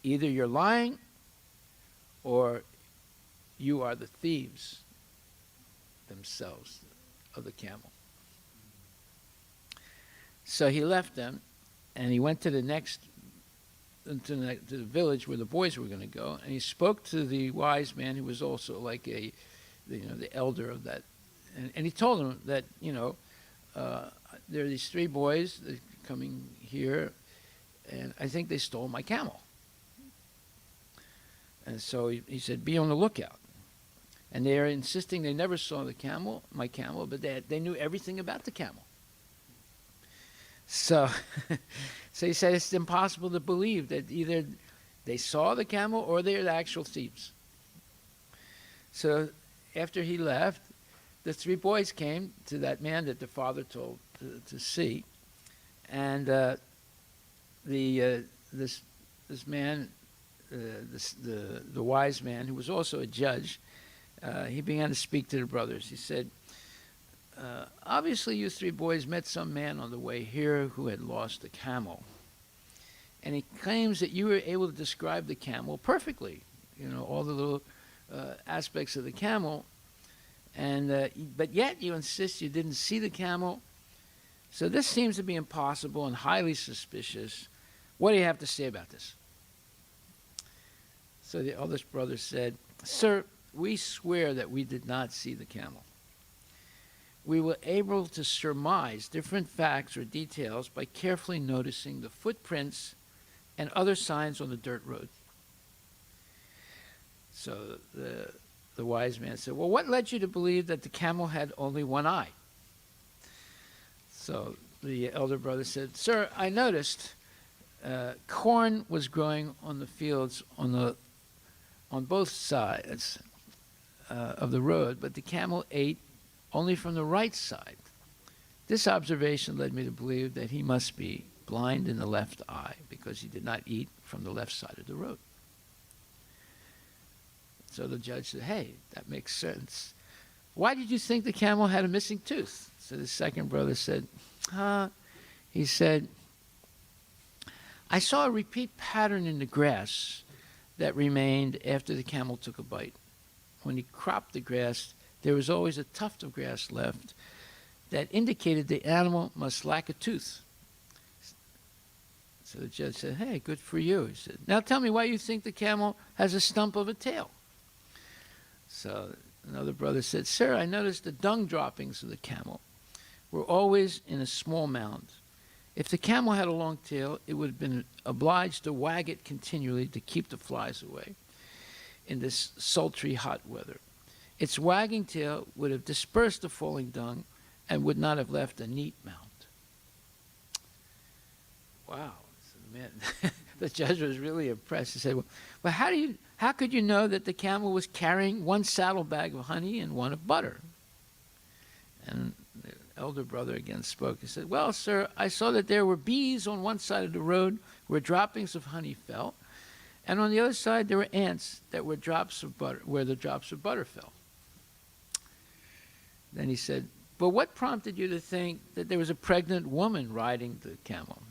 Either you're lying or you are the thieves themselves of the camel." So he left them, and he went to the village where the boys were going to go, and he spoke to the wise man who was also like the elder of that, and he told him that there are these three boys that are coming here, and I think they stole my camel. And so he said, "Be on the lookout." And they are insisting they never saw my camel, but they knew everything about the camel. So he said it's impossible to believe that either they saw the camel or they're the actual thieves. So after he left, the three boys came to that man that the father told to see. And this man, the wise man, who was also a judge, he began to speak to the brothers. He said, "Obviously you three boys met some man on the way here who had lost a camel. And he claims that you were able to describe the camel perfectly, all the little aspects of the camel. But yet you insist you didn't see the camel. So this seems to be impossible and highly suspicious. What do you have to say about this?" So the eldest brother said, "Sir, we swear that we did not see the camel. We were able to surmise different facts or details by carefully noticing the footprints and other signs on the dirt road." So the wise man said, "Well, what led you to believe that the camel had only one eye?" So the elder brother said, "Sir, I noticed corn was growing on the fields on both sides of the road, but the camel ate only from the right side. This observation led me to believe that he must be blind in the left eye because he did not eat from the left side of the road." So the judge said, "Hey, that makes sense. Why did you think the camel had a missing tooth?" So the second brother said, he said, "I saw a repeat pattern in the grass that remained after the camel took a bite. When he cropped the grass, there was always a tuft of grass left that indicated the animal must lack a tooth." So the judge said, "Hey, good for you." He said, "Now tell me why you think the camel has a stump of a tail." So another brother said, "Sir, I noticed the dung droppings of the camel were always in a small mound. If the camel had a long tail, it would have been obliged to wag it continually to keep the flies away in this sultry hot weather. Its wagging tail would have dispersed the falling dung and would not have left a neat mound." Wow. So man, the judge was really impressed. He said, well, how could you know that the camel was carrying one saddlebag of honey and one of butter?" And the elder brother again spoke. He said, well, sir, I saw that there were bees on one side of the road where droppings of honey fell, and on the other side there were ants that were drops of butter, where the drops of butter fell. Then he said, but what prompted you to think that there was a pregnant woman riding the camel?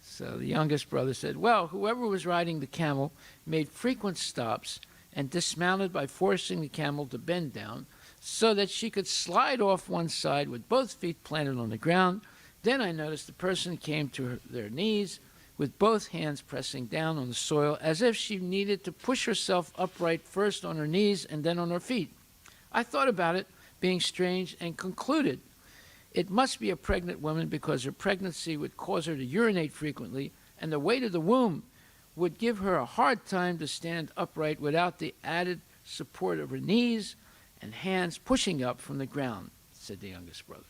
So the youngest brother said, well, whoever was riding the camel made frequent stops and dismounted by forcing the camel to bend down so that she could slide off one side with both feet planted on the ground. Then I noticed the person came to their knees with both hands pressing down on the soil as if she needed to push herself upright first on her knees and then on her feet. I thought about it being strange and concluded it must be a pregnant woman because her pregnancy would cause her to urinate frequently, and the weight of the womb would give her a hard time to stand upright without the added support of her knees and hands pushing up from the ground, said the youngest brother.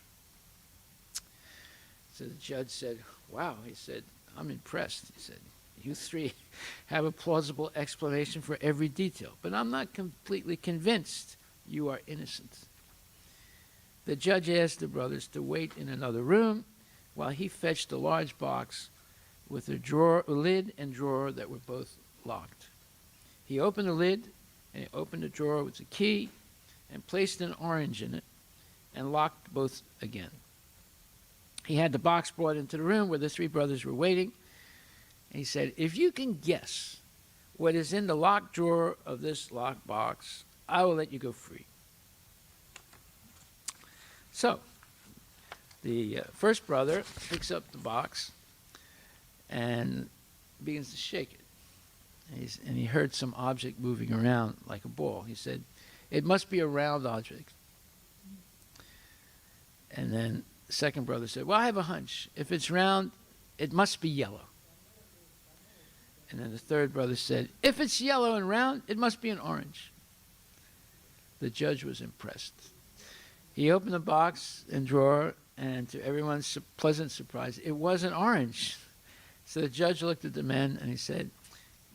So the judge said, wow, he said, I'm impressed. He said, you three have a plausible explanation for every detail, but I'm not completely convinced you are innocent. The judge asked the brothers to wait in another room while he fetched a large box with a lid and drawer that were both locked. He opened the lid and he opened the drawer with the key and placed an orange in it and locked both again. He had the box brought into the room where the three brothers were waiting. And he said, if you can guess what is in the locked drawer of this locked box, I will let you go free. So, the first brother picks up the box and begins to shake it. And he heard some object moving around like a ball. He said, it must be a round object. And then the second brother said, well, I have a hunch. If it's round, it must be yellow. And then the third brother said, if it's yellow and round, it must be an orange. The judge was impressed. He opened the box and drawer, and to everyone's pleasant surprise, it was an orange. So the judge looked at the men and he said,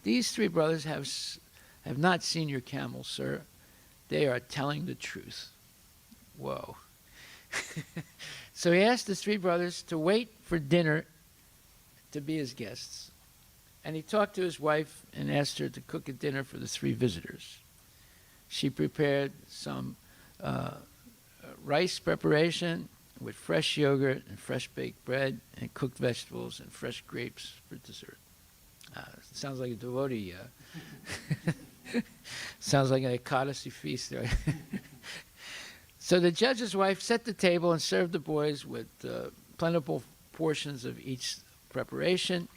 these three brothers have not seen your camel, sir. They are telling the truth. Whoa. So he asked the three brothers to wait for dinner to be his guests. And he talked to his wife and asked her to cook a dinner for the three visitors. She prepared some rice preparation with fresh yogurt and fresh baked bread and cooked vegetables and fresh grapes for dessert. Sounds like a devotee. Sounds like an ācāryas feast. Right? So the judge's wife set the table and served the boys with plentiful portions of each preparation,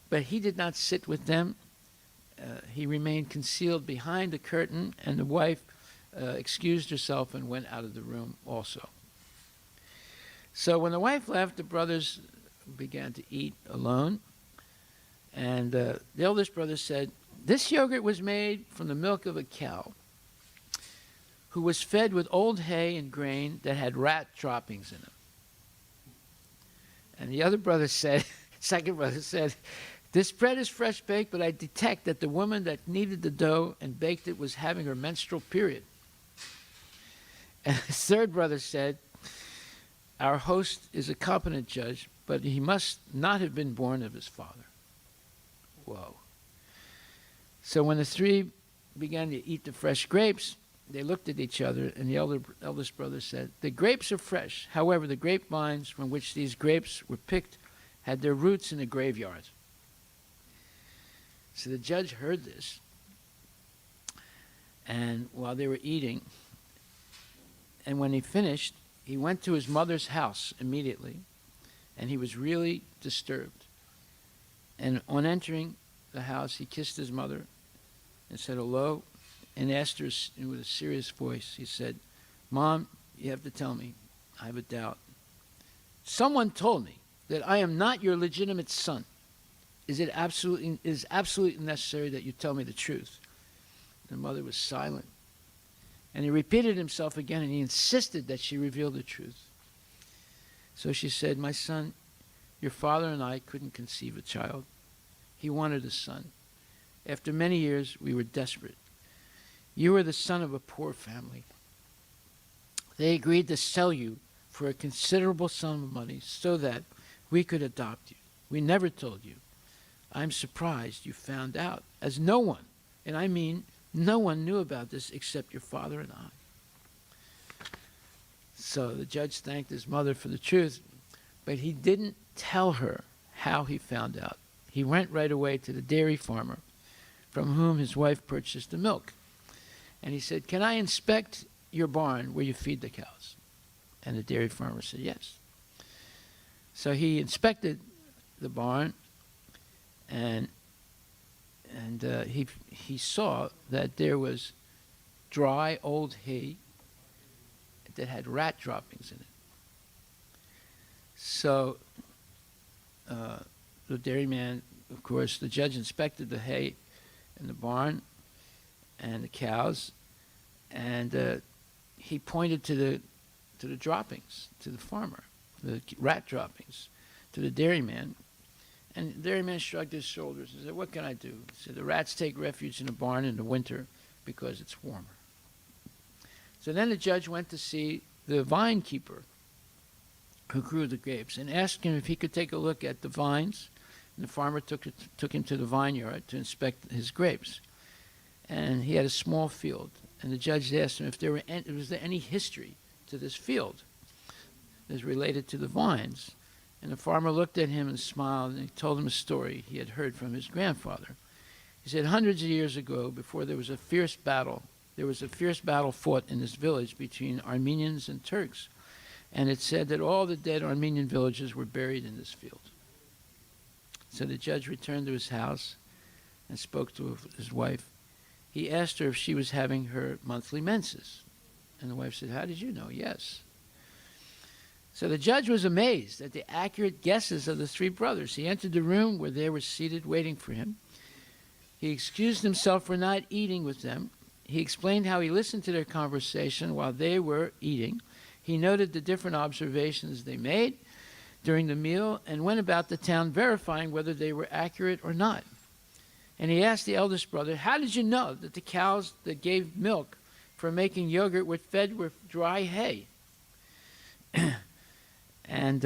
but he did not sit with them. He remained concealed behind the curtain, and the wife excused herself and went out of the room also. So when the wife left, the brothers began to eat alone, and the eldest brother said, this yogurt was made from the milk of a cow who was fed with old hay and grain that had rat droppings in them. And the other brother said, second brother said, this bread is fresh baked, but I detect that the woman that kneaded the dough and baked it was having her menstrual period. And the third brother said, our host is a competent judge, but he must not have been born of his father. Whoa. So when the three began to eat the fresh grapes, they looked at each other, and the eldest brother said, the grapes are fresh. However, the grapevines from which these grapes were picked had their roots in the graveyard. So the judge heard this, and while they were eating, and when he finished, he went to his mother's house immediately, and he was really disturbed. And on entering the house, he kissed his mother and said hello, and asked her with a serious voice, he said, Mom, you have to tell me, I have a doubt. Someone told me that I am not your legitimate son. Is it absolutely necessary that you tell me the truth? The mother was silent. And he repeated himself again, and he insisted that she reveal the truth. So she said, my son, your father and I couldn't conceive a child. He wanted a son. After many years, we were desperate. You were the son of a poor family. They agreed to sell you for a considerable sum of money so that we could adopt you. We never told you. I'm surprised you found out, as no one, and I mean no one, knew about this except your father and I. So the judge thanked his mother for the truth, but he didn't tell her how he found out. He went right away to the dairy farmer from whom his wife purchased the milk. And he said, "Can I inspect your barn where you feed the cows?" And the dairy farmer said, "Yes." So he inspected the barn, and he saw that there was dry old hay that had rat droppings in it. So the dairyman, of course, the judge inspected the hay in the barn and the cows, and he pointed to the droppings, to the farmer, the rat droppings, to the dairyman. And the dairyman shrugged his shoulders and said, "What can I do?" He said, "The rats take refuge in the barn in the winter because it's warmer." So then the judge went to see the vine keeper who grew the grapes and asked him if he could take a look at the vines. And the farmer took him to the vineyard to inspect his grapes. And he had a small field. And the judge asked him if was there any history to this field that was related to the vines. And the farmer looked at him and smiled, and he told him a story he had heard from his grandfather. He said, hundreds of years ago, before there was a fierce battle fought in this village between Armenians and Turks. And it said that all the dead Armenian villages were buried in this field. So the judge returned to his house and spoke to his wife. He asked her if she was having her monthly menses. And the wife said, "How did you know?" "Yes." So the judge was amazed at the accurate guesses of the three brothers. He entered the room where they were seated waiting for him. He excused himself for not eating with them. He explained how he listened to their conversation while they were eating. He noted the different observations they made during the meal and went about the town verifying whether they were accurate or not. And he asked the eldest brother, "How did you know that the cows that gave milk for making yogurt were fed with dry hay and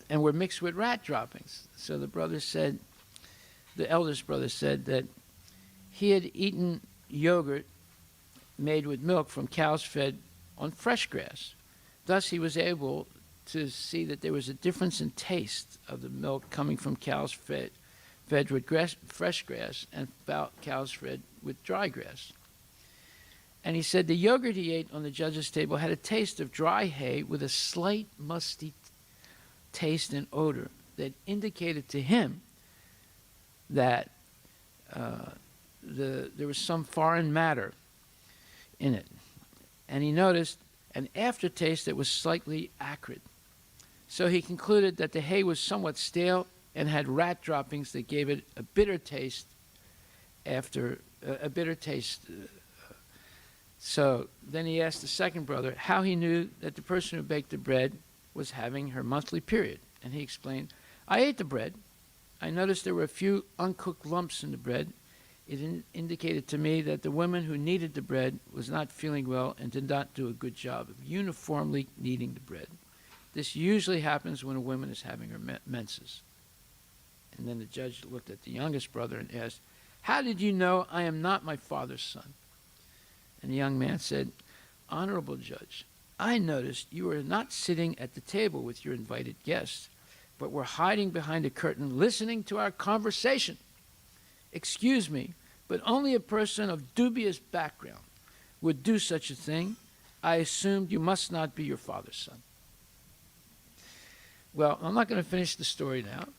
were mixed with rat droppings?" So the eldest brother said that he had eaten yogurt made with milk from cows fed on fresh grass. Thus, he was able to see that there was a difference in taste of the milk coming from cows fed with fresh grass and cows fed with dry grass. And he said the yogurt he ate on the judge's table had a taste of dry hay with a slight musty taste and odor that indicated to him that there was some foreign matter in it. And he noticed an aftertaste that was slightly acrid. So he concluded that the hay was somewhat stale and had rat droppings that gave it a bitter taste So then he asked the second brother how he knew that the person who baked the bread was having her monthly period. And he explained, "I ate the bread. I noticed there were a few uncooked lumps in the bread. It indicated to me that the woman who kneaded the bread was not feeling well and did not do a good job of uniformly kneading the bread. This usually happens when a woman is having her menses." And then the judge looked at the youngest brother and asked, "How did you know I am not my father's son?" And the young man said, "Honorable judge, I noticed you were not sitting at the table with your invited guests, but were hiding behind a curtain listening to our conversation. Excuse me, but only a person of dubious background would do such a thing. I assumed you must not be your father's son." Well, I'm not going to finish the story now.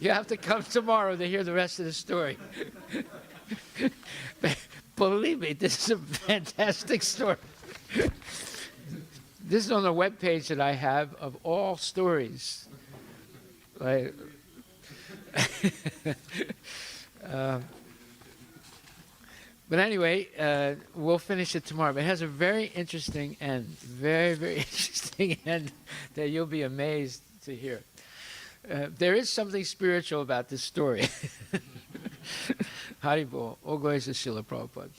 You have to come tomorrow to hear the rest of the story. Believe me, this is a fantastic story. This is on the webpage that I have of all stories. Like, but anyway, we'll finish it tomorrow. But it has a very interesting end, very, very interesting end that you'll be amazed to hear. There is something spiritual about this story. Haribol, all glories to Srila Prabhupada.